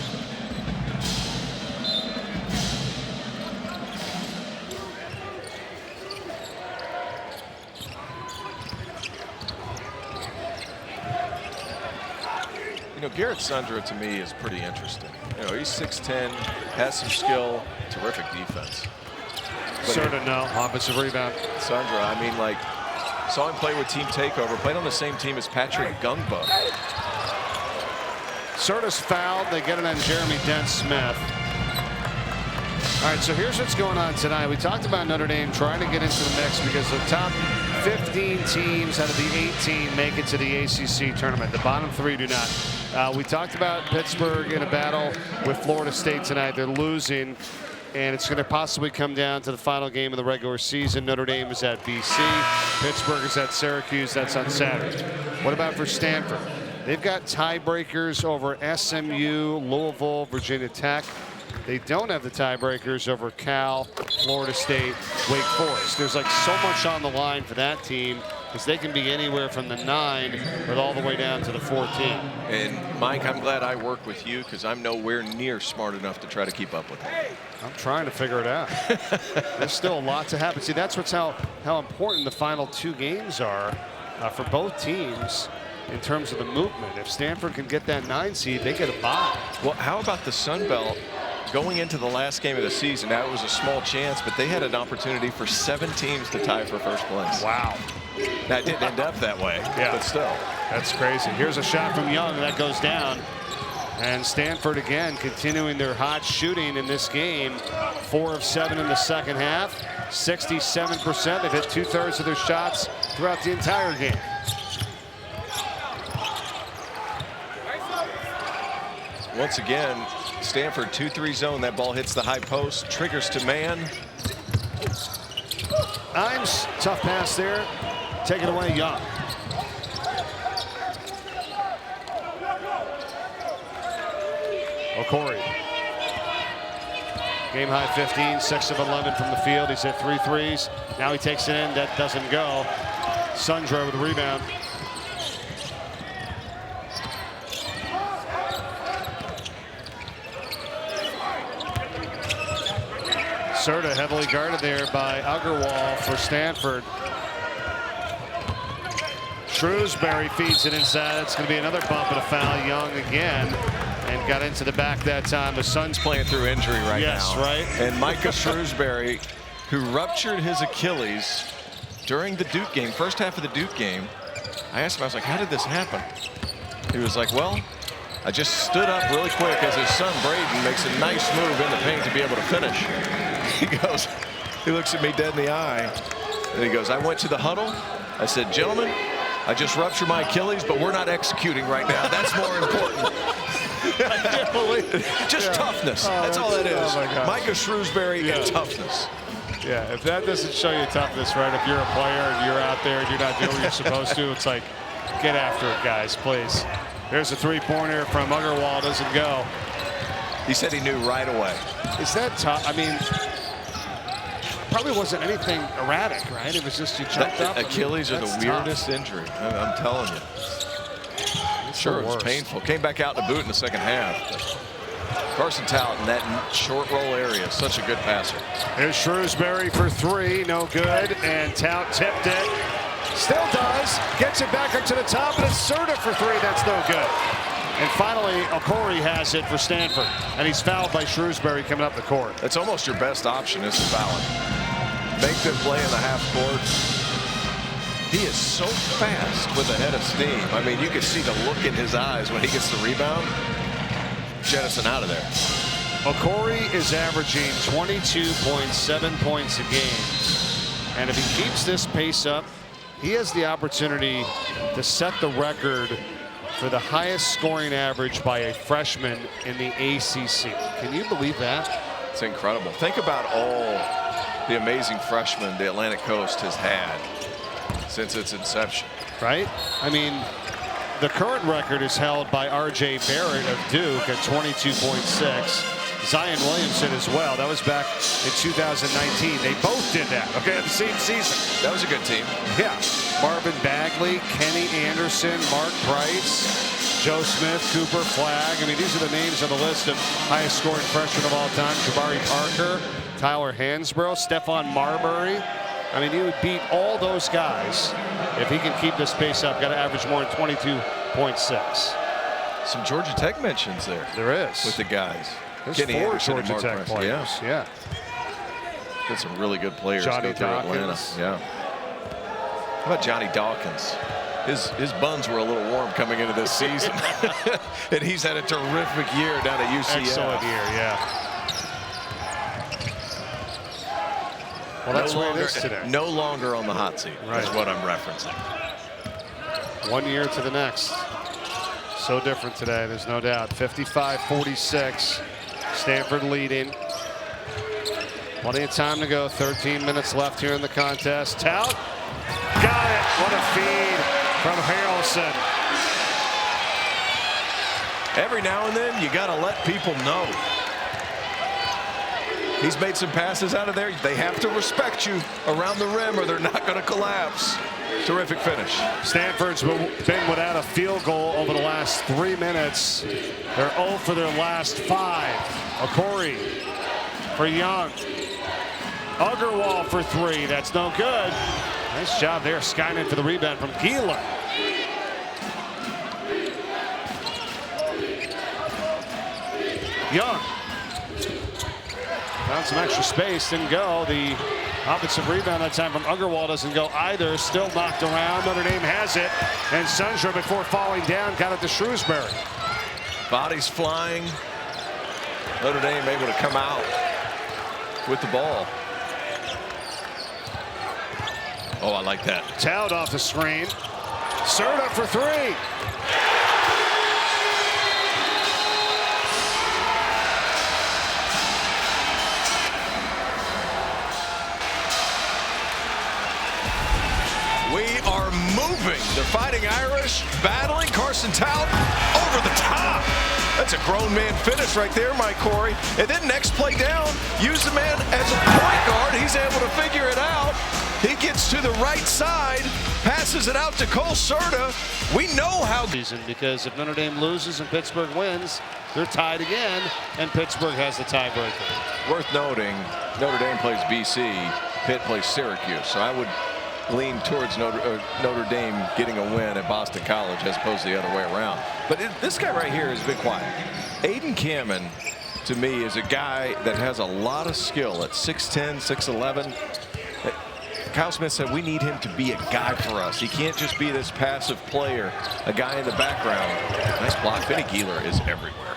You know, Garrett Sundra to me is pretty interesting. You know, he's 6'10", has some skill, terrific defense. Certa, no. Offensive rebound. Sundra, I mean, like, saw him play with Team Takeover, played on the same team as Patrick Gungbo. Certa's fouled. They get it on Jeremy Dent Smith. All right, so here's what's going on tonight. We talked about Notre Dame trying to get into the mix because the top 15 teams out of the 18 make it to the ACC tournament. The bottom 3 do not. We talked about Pittsburgh in a battle with Florida State tonight. They're losing, and it's going to possibly come down to the final game of the regular season. Notre Dame is at BC. Pittsburgh is at Syracuse. That's on Saturday. What about for Stanford? They've got tiebreakers over SMU, Louisville, Virginia Tech. They don't have the tiebreakers over Cal, Florida State, Wake Forest. There's like so much on the line for that team because they can be anywhere from the 9 but all the way down to the 14. And Mike, I'm glad I work with you because I'm nowhere near smart enough to try to keep up with them. I'm trying to figure it out. There's still a lot to happen. See, that's what's how important the final 2 games are for both teams in terms of the movement. If Stanford can get that 9 seed, they get a bye. Well, how about the Sun Belt? Going into the last game of the season, that was a small chance, but they had an opportunity for 7 teams to tie for first place. Wow. That didn't end up that way, but still. That's crazy. Here's a shot from Young that goes down. And Stanford again continuing their hot shooting in this game. 4 of 7 in the second half. 67%. They've hit 2/3 of their shots throughout the entire game. Once again, Stanford 2-3 zone. That ball hits the high post, triggers to man. Imes, tough pass there. Take it away, Young. Okorie. Game high 15, 6 of 11 from the field. He's hit 3 threes. Now he takes it in. That doesn't go. Sundra with the rebound. Certa heavily guarded there by Okorie for Stanford. Shrewsbury feeds it inside. It's going to be another bump and a foul. Young again, and got into the back that time. The Suns Playing through injury right now. Yes, right. And Micah Shrewsbury, who ruptured his Achilles during the Duke game, first half of the Duke game. I asked him, I was like, how did this happen? He was like, well, I just stood up really quick as his son Braden makes a nice move in the paint to be able to finish. He goes, he looks at me dead in the eye, and he goes, I went to the huddle. I said, gentlemen, I just ruptured my Achilles, but we're not executing right now. That's more important. I can't believe it. Just toughness. That's all that is. Oh my gosh. Micah Shrewsbury and toughness. Yeah, if that doesn't show you toughness, right? If you're a player and you're out there and you're not doing what you're supposed to, it's like, get after it, guys, please. There's a three-pointer from Okorie, doesn't go. He said he knew right away. Is that tough? I mean, probably wasn't anything erratic, right? It was just you jumped up. Achilles are the weirdest injury. I'm telling you. Sure, it was painful. Came back out to boot in the second half. Carson Tout in that short roll area, such a good passer. Here's Shrewsbury for three, no good, and Tout tipped it. Still does, gets it back up to the top, and it's Certa for three, that's no good. And finally, Okorie has it for Stanford, and he's fouled by Shrewsbury coming up the court. That's almost your best option is to foul him. Make them play in the half court. He is so fast with a head of steam. I mean, you could see the look in his eyes when he gets the rebound. Jettison out of there. Okorie is averaging 22.7 points a game. And if he keeps this pace up, he has the opportunity to set the record for the highest scoring average by a freshman in the ACC. Can you believe that? It's incredible. Think about all the amazing freshmen the Atlantic Coast has had since its inception. Right? I mean, the current record is held by R.J. Barrett of Duke at 22.6. Zion Williamson as well. That was back in 2019. They both did that, okay, the same season. That was a good team. Yeah. Marvin Bagley, Kenny Anderson, Mark Price, Joe Smith, Cooper Flagg. I mean, these are the names on the list of highest scoring freshmen of all time. Jabari Parker, Tyler Hansbrough, Stephon Marbury. I mean, he would beat all those guys if he can keep this pace up. Got to average more than 22.6. Some Georgia Tech mentions there. There is. With the guys. There's Kenny four Anderson Georgia and Mark Tech Price. players. Yeah. Got some really good players Johnny go through Dawkins. Atlanta. Yeah. How about Johnny Dawkins? His buns were a little warm coming into this season. And he's had a terrific year down at UCF. Excellent year, yeah. Well, that's what it is today. No longer on the hot seat, right. Is what I'm referencing. 1 year to the next. So different today, there's no doubt. 55-46. Stanford leading. Plenty of time to go. 13 minutes left here in the contest. Tout. Got it. What a feed from Haralson. Every now and then, you got to let people know. He's made some passes out of there. They have to respect you around the rim or they're not going to collapse. Terrific finish. Stanford's been without a field goal over the last 3 minutes. They're 0 for their last 5. Okorie for Young. Okorie for 3. That's no good. Nice job there. Skynet for the rebound from Gila. Young. Found some extra space, didn't go. The offensive rebound that time from Okorie doesn't go either. Still knocked around. Notre Dame has it. And Sundra, before falling down, got it to Shrewsbury. Bodies flying. Notre Dame able to come out with the ball. Oh, I like that. Tout off the screen. Certa for 3. We are moving. The Fighting Irish battling Carson Tout over the top. That's a grown man finish right there, Mike Corey. And then next play down, use the man as a point guard. He's able to figure it out. He gets to the right side, passes it out to Cole Certa. We know how. Because if Notre Dame loses and Pittsburgh wins, they're tied again, and Pittsburgh has the tiebreaker. Worth noting, Notre Dame plays BC, Pitt plays Syracuse. So I would lean towards Notre Dame getting a win at Boston College as opposed to the other way around. But this guy right here is a bit quiet. Aiden Cammon, to me, is a guy that has a lot of skill at 6'10", 6'11". Kyle Smith said we need him to be a guy for us. He can't just be this passive player, a guy in the background. Nice block. Finney Keeler is everywhere.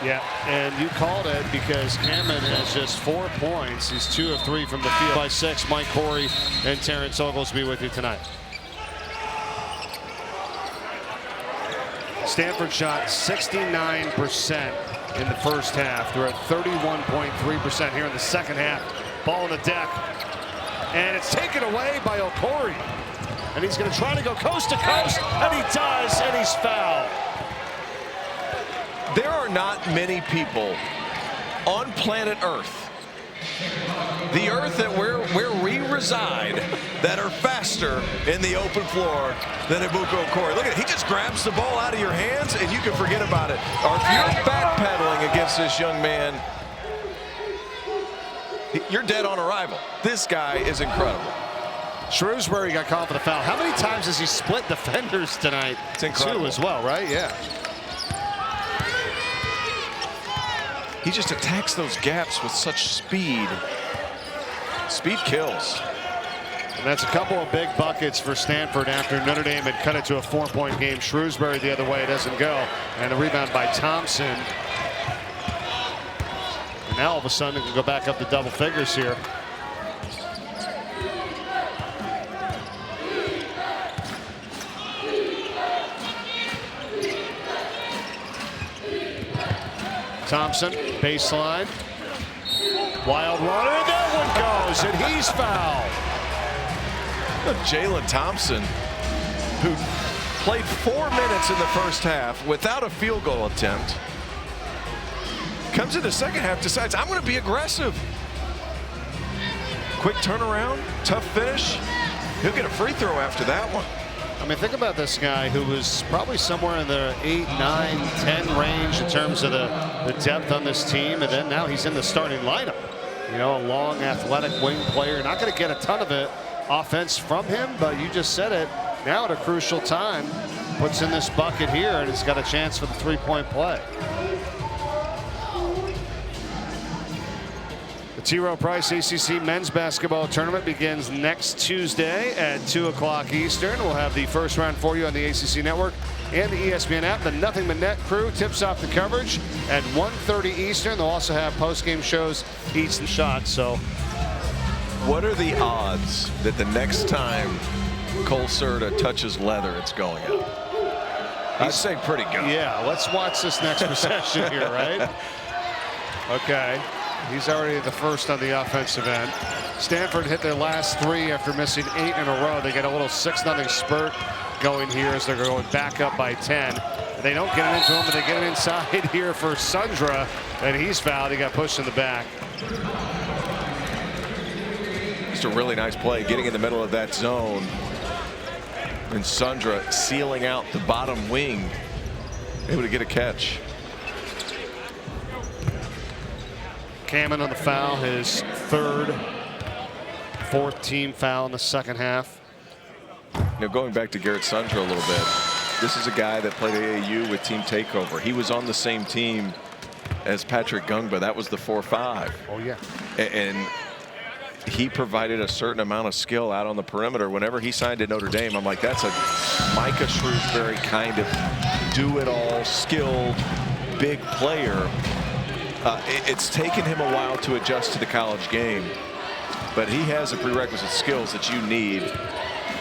Yeah, and you called it because Cammon has just 4 points. He's 2 of 3 from the field. By 6, Mike Corey and Terrence Oglesby with you tonight. Stanford shot 69% in the first half. They're at 31.3% here in the second half. Ball on the deck, and it's taken away by Okorie. And he's going to try to go coast to coast, and he does, and he's fouled. There are not many people on planet Earth, the Earth that where we reside, that are faster in the open floor than Ebuka Okorie. Look at it. He just grabs the ball out of your hands, and you can forget about it. Or if you're backpedaling against this young man, you're dead on arrival. This guy is incredible. Shrewsbury got called for the foul. How many times has he split defenders tonight? It's incredible. 2 as well, right? Yeah. He just attacks those gaps with such speed. Speed kills. And that's a couple of big buckets for Stanford after Notre Dame had cut it to a 4-point game. Shrewsbury the other way doesn't go. And a rebound by Thompson. And now all of a sudden it can go back up to double figures here. Thompson, baseline. Wild runner, and that one goes, and he's fouled. Jalen Thompson, who played 4 minutes in the first half without a field goal attempt, comes in the second half, decides, I'm going to be aggressive. Quick turnaround, tough finish. He'll get a free throw after that one. I mean, think about this guy who was probably somewhere in the 8, 9, 10 range in terms of the depth on this team, and then now he's in the starting lineup. You know, a long, athletic wing player. Not going to get a ton of it offense from him, but you just said it. Now at a crucial time, puts in this bucket here, and he's got a chance for the 3-point play. The T. Rowe Price ACC men's basketball tournament begins next Tuesday at 2 o'clock Eastern. We'll have the first round for you on the ACC network and the ESPN app. The Nothing But Net crew tips off the coverage at 1:30 Eastern. They'll also have post-game shows each shot. So, what are the odds that the next time Cole Certa touches leather, it's going out? I'd say pretty good. Yeah, let's watch this next possession here, right? Okay. He's already the first on the offensive end. Stanford hit their last 3 after missing 8 in a row. They get a little 6-0 spurt going here as they're going back up by 10. They don't get it into him, but they get it inside here for Sundra, and he's fouled. He got pushed in the back. Just a really nice play, getting in the middle of that zone. And Sundra sealing out the bottom wing, able to get a catch. Cammon on the foul, his 4th team foul in the second half. You know, going back to Garrett Sundra a little bit, this is a guy that played AAU with Team Takeover. He was on the same team as Patrick Gungba. That was the 4-5. Oh, yeah. And he provided a certain amount of skill out on the perimeter. Whenever he signed to Notre Dame, I'm like, that's a Micah Shrewsbury kind of do-it-all, skilled, big player. It's taken him a while to adjust to the college game, but he has the prerequisite skills that you need.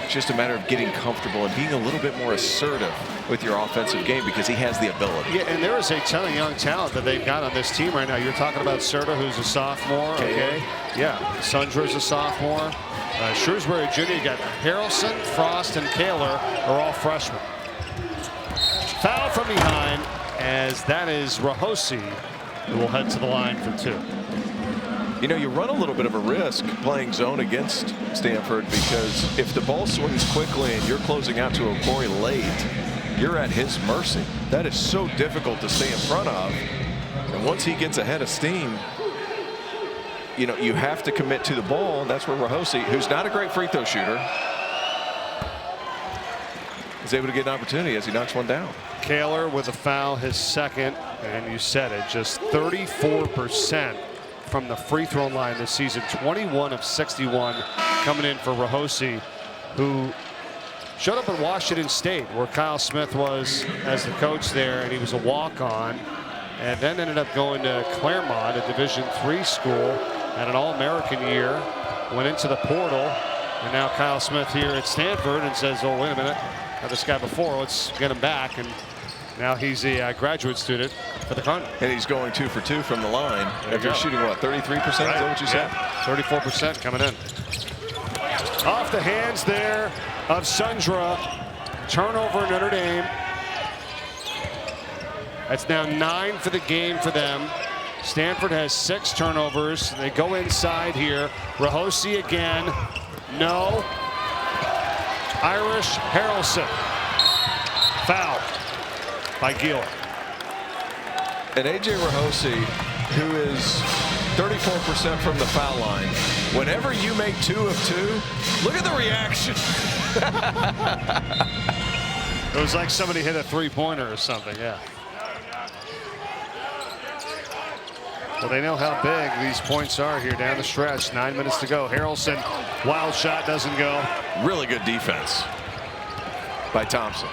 It's just a matter of getting comfortable and being a little bit more assertive with your offensive game because he has the ability. Yeah, and there is a ton of young talent that they've got on this team right now. You're talking about Certa, who's a sophomore. Okay. Yeah, Sundra's a sophomore. Shrewsbury Jr. You got Haralson, Frost, and Kaler are all freshmen. Foul from behind, as that is Rahosi, who will head to the line for 2. You know, you run a little bit of a risk playing zone against Stanford because if the ball swings quickly and you're closing out to Okorie late, you're at his mercy. That is so difficult to stay in front of. And once he gets ahead of steam, you know, you have to commit to the ball. And that's where Rahosi, who's not a great free throw shooter, is able to get an opportunity as he knocks one down. Kaler with a foul, his second, and you said it, just 34% from the free throw line this season. 21 of 61 coming in for Rahosi, who showed up at Washington State, where Kyle Smith was as the coach there, and he was a walk-on, and then ended up going to Claremont, a Division III school, had an All-American year, went into the portal, and now Kyle Smith here at Stanford and says, oh, wait a minute, had this guy before, let's get him back. And now he's a graduate student for the Cardinal. And he's going 2 for 2 from the line. There After shooting, what, 33%? Right. Is that what you said? 34% coming in. Off the hands there of Sundra. Turnover Notre Dame. That's now 9 for the game for them. Stanford has 6 turnovers. They go inside here. Rahosi again. No. Irish Haralson. Foul by Gieler. And A.J. Rahosi, who is 34% from the foul line, whenever you make 2 of 2, look at the reaction. It was like somebody hit a three-pointer or something, yeah. Well, they know how big these points are here down the stretch. 9 minutes to go. Haralson, wild shot, doesn't go. Really good defense by Thompson.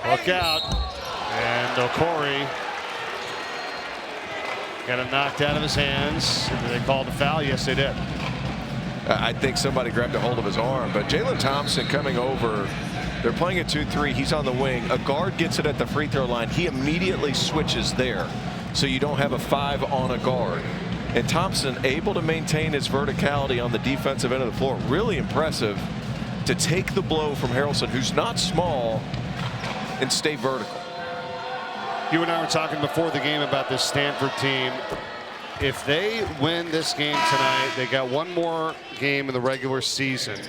Look out. And Okorie got it knocked out of his hands. Did they call the foul? Yes, they did. I think somebody grabbed a hold of his arm, but Jalen Thompson coming over. They're playing a 2-3. He's on the wing. A guard gets it at the free throw line. He immediately switches there, so you don't have a 5 on a guard. And Thompson able to maintain his verticality on the defensive end of the floor. Really impressive to take the blow from Haralson, who's not small, and stay vertical. You and I were talking before the game about this Stanford team. If they win this game tonight, they got one more game in the regular season,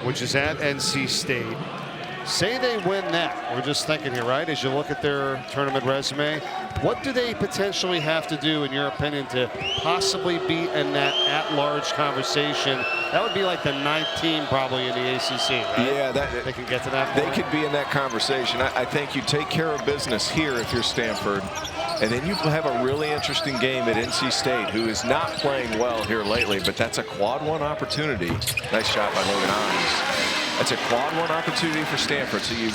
which is at NC State. Say they win that. We're just thinking here, right? As you look at their tournament resume, what do they potentially have to do, in your opinion, to possibly be in that at-large conversation? That would be like the 9th team probably in the ACC, right? Yeah, they can get to that point. They could be in that conversation. I think you take care of business here if you're Stanford, and then you have a really interesting game at NC State, who is not playing well here lately, but that's a quad 1 opportunity. Nice shot by Logan Hines. That's a quad 1 opportunity for Stanford, so you're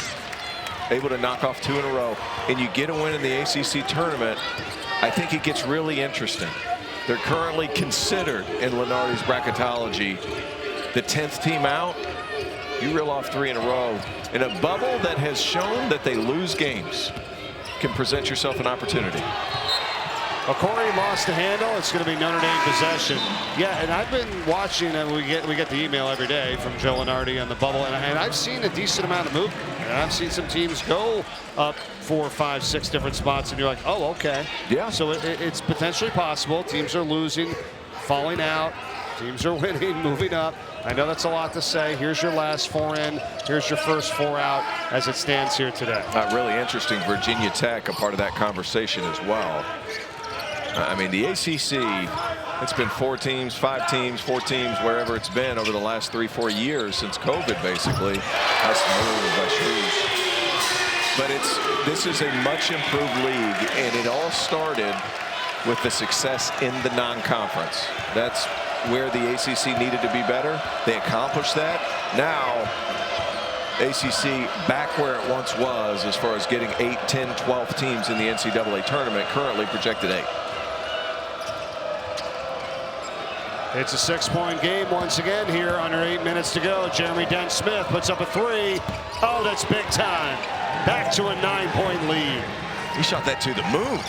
able to knock off 2 in a row, and you get a win in the ACC tournament. I think it gets really interesting. They're currently considered in Lenardi's bracketology the 10th team out. You reel off 3 in a row in a bubble that has shown that they lose games. Can present yourself an opportunity. Okorie lost the handle. It's going to be Notre Dame possession. Yeah, and I've been watching, and we get the email every day from Joe Lenardi on the bubble, and I've seen a decent amount of movement. And I've seen some teams go up 4, 5, 6 different spots, and you're like, oh, okay. Yeah. So it's potentially possible. Teams are losing, falling out. Teams are winning, moving up. I know that's a lot to say. Here's your last 4 in. Here's your first 4 out as it stands here today. Really interesting. Virginia Tech, a part of that conversation as well. I mean, the ACC, it's been 4 teams, 5 teams, 4 teams, wherever it's been over the last 3, 4 years since COVID, basically. That's the move by Shoes. But this is a much improved league, and it all started with the success in the non-conference. That's where the ACC needed to be better. They accomplished that. Now, ACC back where it once was as far as getting 8, 10, 12 teams in the NCAA tournament, currently projected 8. It's a 6-point game once again here, under 8 minutes to go. Jeremy Dent Smith puts up a 3. Oh, that's big time. Back to a 9-point lead. He shot that to the moon.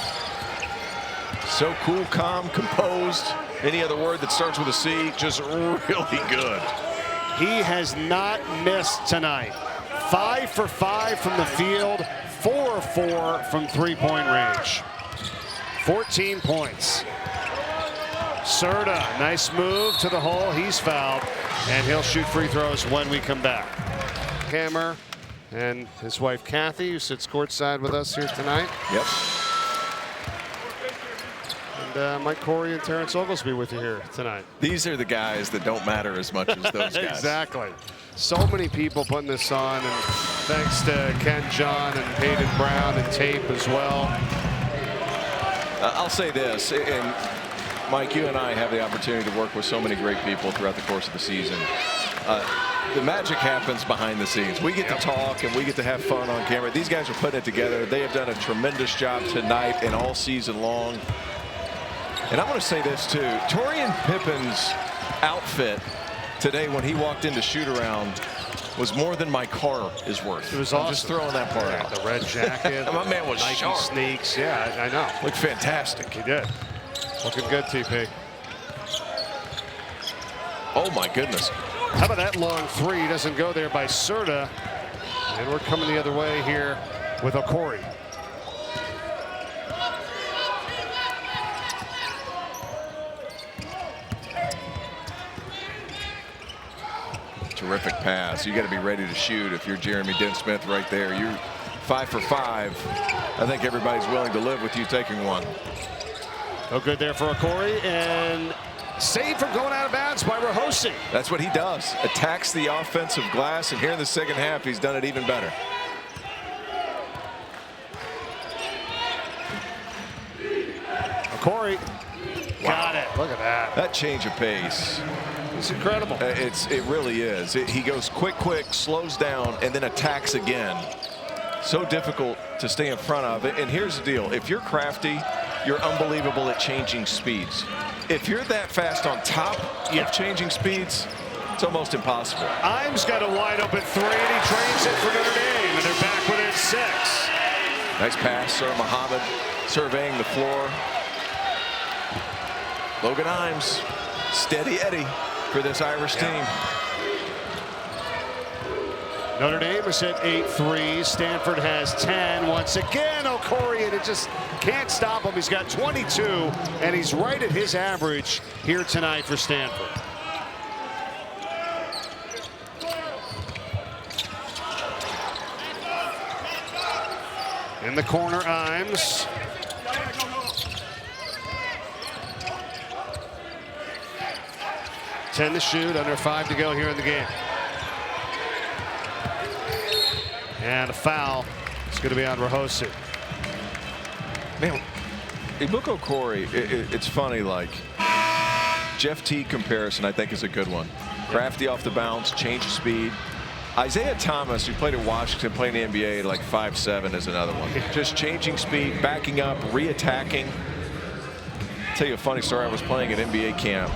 So cool, calm, composed. Any other word that starts with a C, just really good. He has not missed tonight. 5 for 5 from the field, 4 for 4 from 3-point range. 14 points. Certa, nice move to the hole. He's fouled, and he'll shoot free throws when we come back. Hammer and his wife Kathy, who sits courtside with us here tonight. Yep. And Mike Corey and Terrence Oglesby with you here tonight. These are the guys that don't matter as much as those guys. Exactly. So many people putting this on, and thanks to Ken John and Peyton Brown and Tape as well. I'll say this, and Mike, you and I have the opportunity to work with so many great people throughout the course of the season. The magic happens behind the scenes. We get to talk and we get to have fun on camera. These guys are putting it together. They have done a tremendous job tonight and all season long. And I'm going to say this too. Torian Pippen's outfit today when he walked into shoot-around was more than my car is worth. It was I'm awesome. just throwing that part out. The red jacket. My man was Nike sharp. Sneaks. Yeah, I know. Looked fantastic. He did. Looking good, TP. Oh, my goodness. How about that long three? Doesn't go there by Certa. And we're coming the other way here with Okorie. Terrific pass. You got to be ready to shoot if you're Jeremy Dent Smith right there. You're 5 for 5. I think everybody's willing to live with you taking one. No good there for Okorie, and saved from going out of bounds by Rahosi. That's what he does. Attacks the offensive glass, and here in the second half, he's done it even better. Okorie. Got it. Look at that. That change of pace. It's incredible. It really is. He goes quick, slows down, and then attacks again. So difficult to stay in front of it. And here's the deal. If you're crafty, you're unbelievable at changing speeds. If you're that fast on top of changing speeds, it's almost impossible. Imes got a wide open three, and he trains it for Notre Dame, and they're back within 6. Nice pass, Sir Muhammad surveying the floor. Logan Imes, steady Eddie for this Irish team. Notre Dame has hit 8 threes. Stanford has 10. Once again, Okorie, and it just can't stop him. He's got 22, and he's right at his average here tonight for Stanford. In the corner, Imes. Ten to shoot, under 5 to go here in the game. And a foul. It's going to be on Rahosi. Man, Ebuka Okorie, it's funny, like, Jeff Teague comparison, I think, is a good one. Crafty off the bounce, change of speed. Isaiah Thomas, who played at Washington, playing in the NBA, like 5'7", is another one. Just changing speed, backing up, re-attacking. I'll tell you a funny story. I was playing at NBA camp,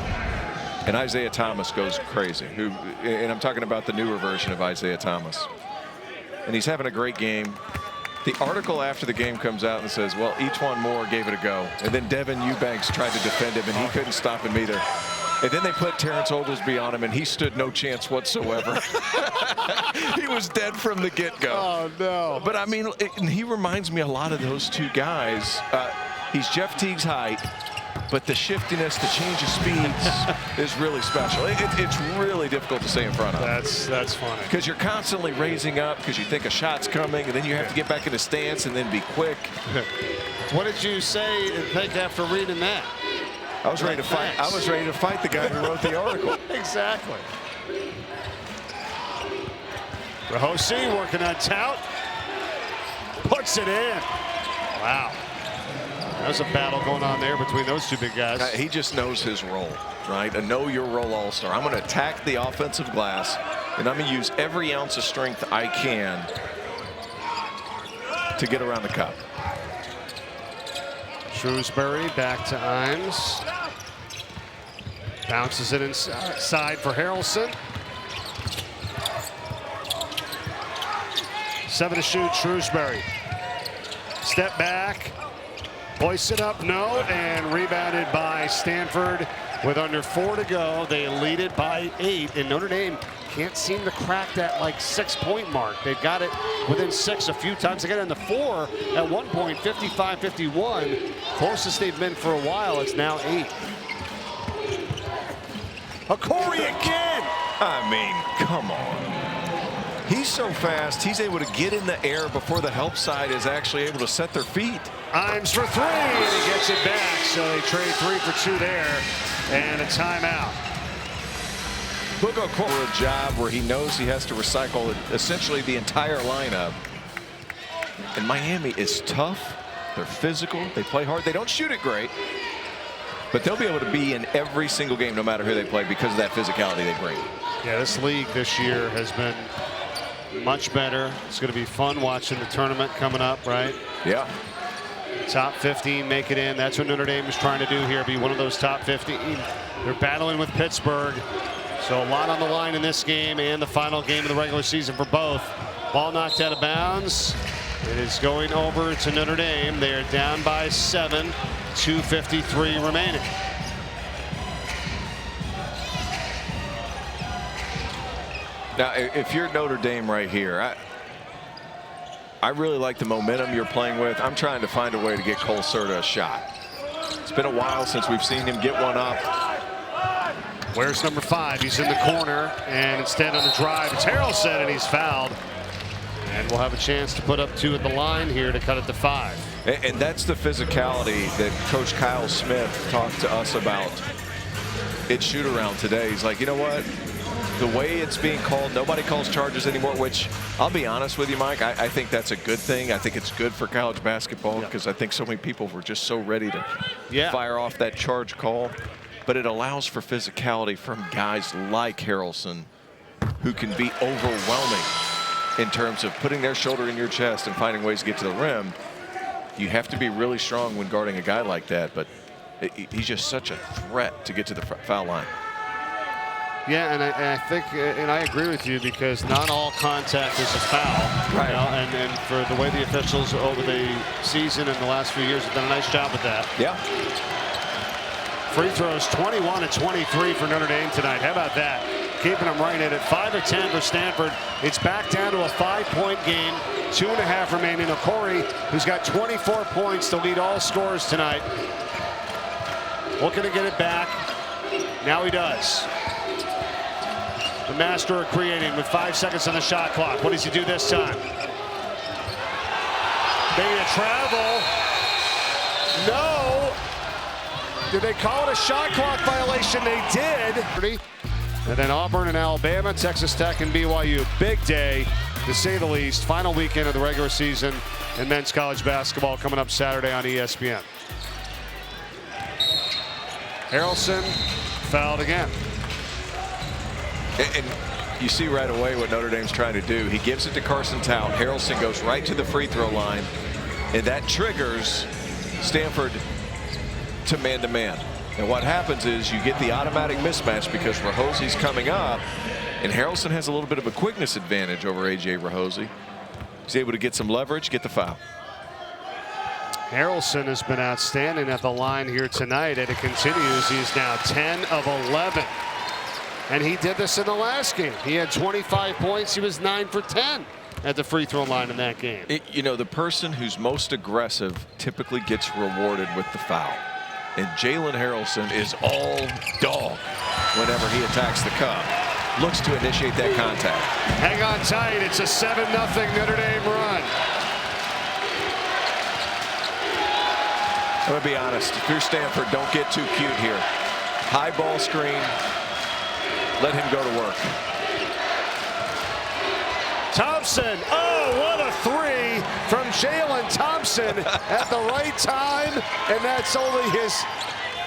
and Isaiah Thomas goes crazy. And I'm talking about the newer version of Isaiah Thomas. And he's having a great game. The article after the game comes out and says, well, each one more gave it a go. And then Devin Eubanks tried to defend him, and he couldn't stop him either. And then they put Terrence Oglesby on him, and he stood no chance whatsoever. He was dead from the get-go. Oh, no. But, I mean, he reminds me a lot of those two guys. He's Jeff Teague's height, but the shiftiness, the change of speeds is really special. It's really difficult to stay in front of. That's funny. Because you're constantly raising up because you think a shot's coming, and then you have to get back into stance and then be quick. What did you say and think after reading that? I was ready to fight. I was ready to fight the guy who wrote the article. Exactly. Rahosi working on Tout. Puts it in. Wow. There's a battle going on there between those two big guys. He just knows his role, right? A know-your-role all-star. I'm going to attack the offensive glass, and I'm going to use every ounce of strength I can to get around the cup. Shrewsbury back to Imes. Bounces it inside for Haralson. 7 to shoot, Shrewsbury. Step back. Hoists it up, no, and rebounded by Stanford with under 4 to go. They lead it by 8, and Notre Dame can't seem to crack that like 6-point mark. They've got it within 6 a few times. They got it in the 4 at one point, 55-51. Closest they've been for a while. It's now 8. Okorie again. I mean, come on. He's so fast, he's able to get in the air before the help side is actually able to set their feet. Imes for three, and he gets it back. So they trade 3 for 2 there, and a timeout. Ebuka Okorie for a job where he knows he has to recycle essentially the entire lineup. And Miami is tough. They're physical. They play hard. They don't shoot it great. But they'll be able to be in every single game no matter who they play because of that physicality they bring. Yeah, this league this year has been much better. It's going to be fun watching the tournament coming up, right? Yeah. Top 15 make it in. That's what Notre Dame is trying to do here, be one of those top 15. They're battling with Pittsburgh. So a lot on the line in this game and the final game of the regular season for both. Ball knocked out of bounds. It is going over to Notre Dame. They are down by 7. 2:53 remaining. Now, if you're Notre Dame right here, I really like the momentum you're playing with. I'm trying to find a way to get Cole Certa a shot. It's been a while since we've seen him get one up. Where's number 5? He's in the corner, and instead on the drive, it's Haralson, and he's fouled. And we'll have a chance to put up 2 at the line here to cut it to 5. And that's the physicality that Coach Kyle Smith talked to us about at shoot-around today. He's like, you know what? The way it's being called, nobody calls charges anymore, which I'll be honest with you, Mike, I think that's a good thing. I think it's good for college basketball because I think so many people were just so ready to fire off that charge call. But it allows for physicality from guys like Haralson who can be overwhelming in terms of putting their shoulder in your chest and finding ways to get to the rim. You have to be really strong when guarding a guy like that, but he's just such a threat to get to the foul line. Yeah, and I think, and I agree with you, because not all contact is a foul. Right. You know, and for the way the officials over the season and the last few years have done a nice job with that. Yeah. Free throws 21 and 23 for Notre Dame tonight. How about that? Keeping them right in at 5 of 10 for Stanford. It's back down to a 5-point game. 2.5 remaining. Okorie, who's got 24 points to lead all scorers tonight. Looking to get it back. Now he does. The master of creating with 5 seconds on the shot clock. What does he do this time? They travel. No. Did they call it a shot clock violation? They did. And then Auburn and Alabama, Texas Tech and BYU. Big day, to say the least. Final weekend of the regular season in men's college basketball coming up Saturday on ESPN. Haralson fouled again. And you see right away what Notre Dame's trying to do. He gives it to Carson Tout. Haralson goes right to the free throw line, and that triggers Stanford to man-to-man. And what happens is you get the automatic mismatch because Rahosie's coming up, and Haralson has a little bit of a quickness advantage over A.J. Rahosie. He's able to get some leverage, get the foul. Haralson has been outstanding at the line here tonight, and it continues. He's now 10 of 11. And he did this in the last game. He had 25 points. He was 9 for 10 at the free throw line in that game. You know, the person who's most aggressive typically gets rewarded with the foul. And Jalen Haralson is all dog whenever he attacks the cup. Looks to initiate that contact. Hang on tight. It's a 7-0 Notre Dame run. I'm going to be honest. If you're Stanford, don't get too cute here. High ball screen. Let him go to work. Thompson. Oh, what a 3 from Jalen Thompson at the right time. And that's only his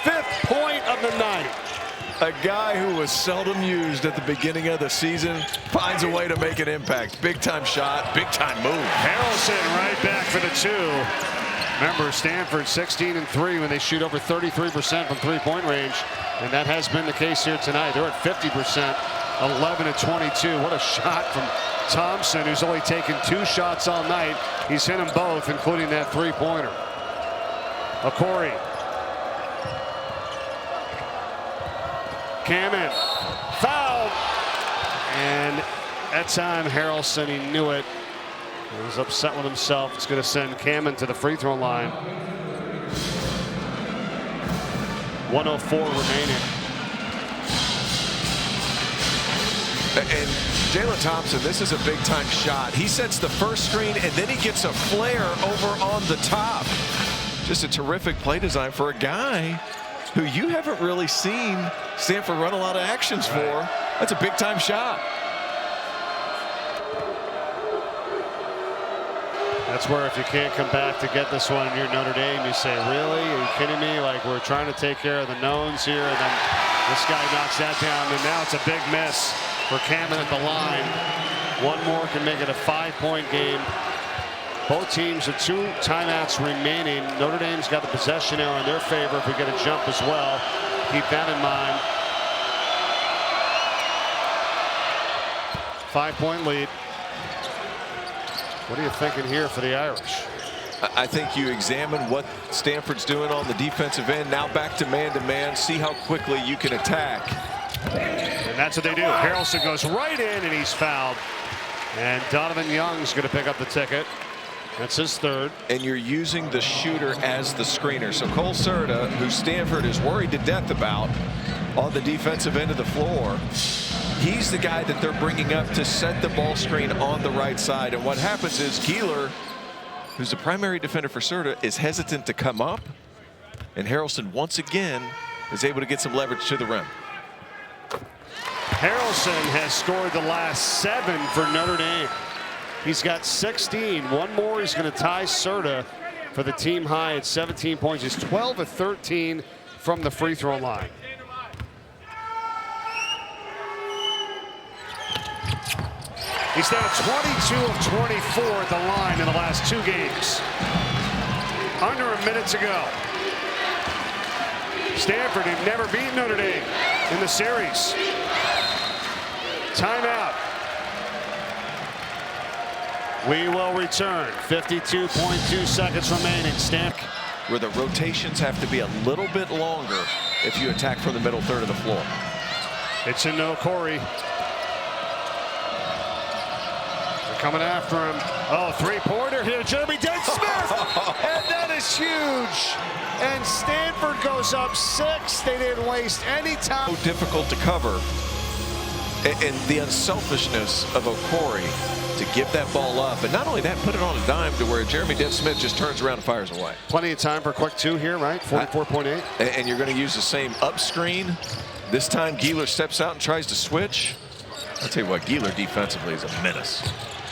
5th point of the night. A guy who was seldom used at the beginning of the season finds a way to make an impact. Big time shot, big time move. Haralson right back for the 2. Remember, Stanford 16-3 when they shoot over 33% from three-point range. And that has been the case here tonight. They're at 50%, 11-22. What a shot from Thompson, who's only taken 2 shots all night. He's hit them both, including that three-pointer. Okorie. Kamen. Foul. And that time, Haralson, he knew it. He was upset with himself. It's going to send Kamen to the free throw line. 1:04 remaining. And Jalen Thompson, this is a big-time shot. He sets the first screen, and then he gets a flare over on the top. Just a terrific play design for a guy who you haven't really seen Stanford run a lot of actions for. That's a big-time shot. That's where if you can't come back to get this one and you're Notre Dame, you say, really? Are you kidding me? Like, we're trying to take care of the knowns here, and then this guy knocks that down, and now it's a big miss for Cameron at the line. One more can make it a 5-point game. Both teams with 2 timeouts remaining. Notre Dame's got the possession arrow in their favor if we get a jump as well. Keep that in mind. 5-point lead. What are you thinking here for the Irish? I think you examine what Stanford's doing on the defensive end. Now back to man-to-man. See how quickly you can attack. And that's what they do. Haralson goes right in, and he's fouled. And Donovan Young's going to pick up the ticket. That's his 3rd. And you're using the shooter as the screener. So Cole Certa, who Stanford is worried to death about on the defensive end of the floor, he's the guy that they're bringing up to set the ball screen on the right side. And what happens is Keeler, who's the primary defender for Certa, is hesitant to come up. And Haralson, once again, is able to get some leverage to the rim. Haralson has scored the last 7 for Notre Dame. He's got 16. One more, he's going to tie Certa for the team high at 17 points. He's 12 of 13 from the free throw line. He's now 22 of 24 at the line in the last 2 games. Under a minute to go. Stanford had never beaten Notre Dame in the series. Timeout. We will return. 52.2 seconds remaining. Stanford. Where the rotations have to be a little bit longer if you attack from the middle third of the floor. It's in Okorie. They're coming after him. Oh, 3-pointer here. Jeremy Dent Smith. And that is huge. And Stanford goes up 6. They didn't waste any time. So difficult to cover. And the unselfishness of Okorie to give that ball up, and not only that, put it on a dime to where Jeremy Dent Smith just turns around and fires away. Plenty of time for a quick 2 here, right? 44.8. And you're going to use the same up screen. This time Keeler steps out and tries to switch. I'll tell you what, Keeler defensively is a menace.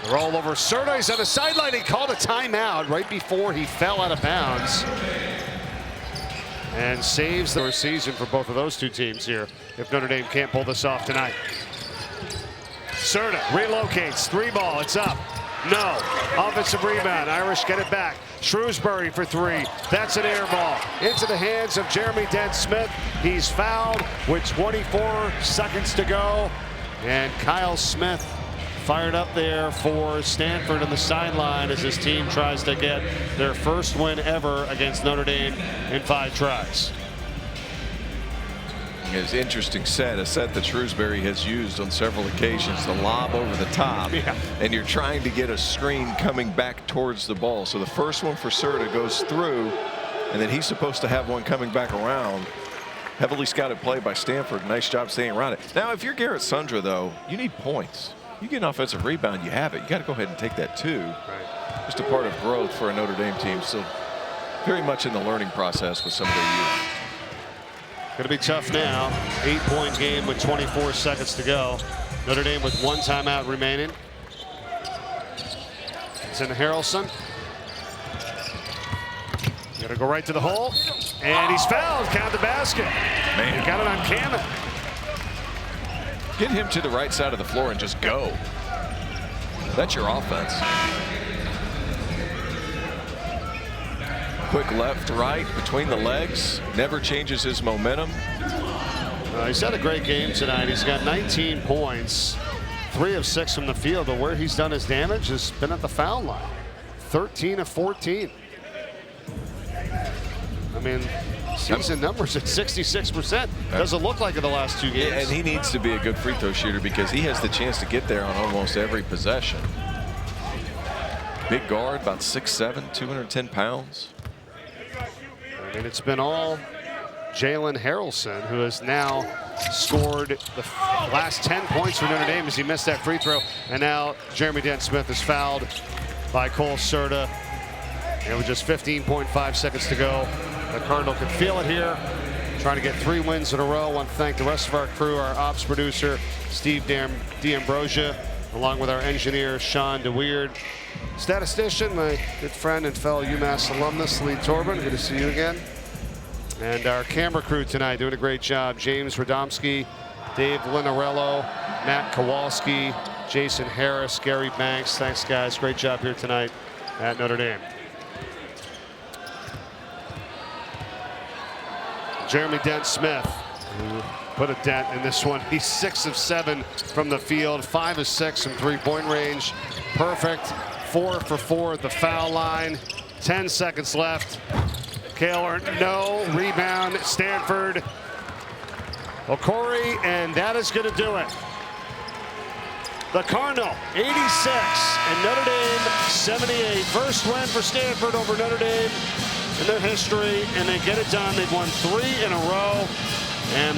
Roll over Certa. He's on the sideline. He called a timeout right before he fell out of bounds. And saves the season for both of those 2 teams here if Notre Dame can't pull this off tonight. Certa relocates, 3-ball, it's up. No, offensive rebound, Irish get it back. Shrewsbury for 3, that's an air ball. Into the hands of Jeremy Dent Smith. He's fouled with 24 seconds to go. And Kyle Smith fired up there for Stanford on the sideline as his team tries to get their first win ever against Notre Dame in 5 tries. It's an interesting set, a set that Shrewsbury has used on several occasions, the lob over the top. Yeah. And you're trying to get a screen coming back towards the ball. So the first one for Certa goes through, and then he's supposed to have one coming back around. Heavily scouted play by Stanford. Nice job staying around it. Now, if you're Garrett Sundra, though, you need points. You get an offensive rebound, you have it. You got to go ahead and take that too. Right. Just a part of growth for a Notre Dame team. Still very much in the learning process with some of their youth. Going to be tough now. 8-point game with 24 seconds to go. Notre Dame with 1 timeout remaining. It's in Haralson. Going to go right to the hole. And he's fouled. Count the basket. Man. He got it on Cameron. Get him to the right side of the floor and just go. That's your offense. Quick left, right, between the legs. Never changes his momentum. He's had a great game tonight. He's got 19 points, 3 of 6 from the field, but where he's done his damage has been at the foul line. 13 of 14. I mean, season numbers at 66%. Doesn't look like in the last 2 games. Yeah, and he needs to be a good free throw shooter because he has the chance to get there on almost every possession. Big guard, about 6'7", 210 pounds. I mean, it's been all Jalen Haralson, who is now scored the last 10 points for Notre Dame as he missed that free throw. And now Jeremy Dent Smith is fouled by Cole Certa. And with just 15.5 seconds to go, the Cardinal can feel it here. Trying to get 3 wins in a row. I want to thank the rest of our crew, our ops producer, Steve D'Ambrosia, along with our engineer, Sean DeWeird. Statistician, my good friend and fellow UMass alumnus, Lee Torben. Good to see you again. And our camera crew tonight doing a great job. James Radomski, Dave Linarello, Matt Kowalski, Jason Harris, Gary Banks. Thanks, guys. Great job here tonight at Notre Dame. Jeremy Dent Smith, who put a dent in this one. He's 6 of 7 from the field, 5 of 6 from three-point range. Perfect. 4 for 4 at the foul line. 10 seconds left. Kaler, no. Rebound, Stanford. Okorie, and that is going to do it. The Cardinal, 86, and Notre Dame, 78. First win for Stanford over Notre Dame in their history, and they get it done. They've won 3 in a row, and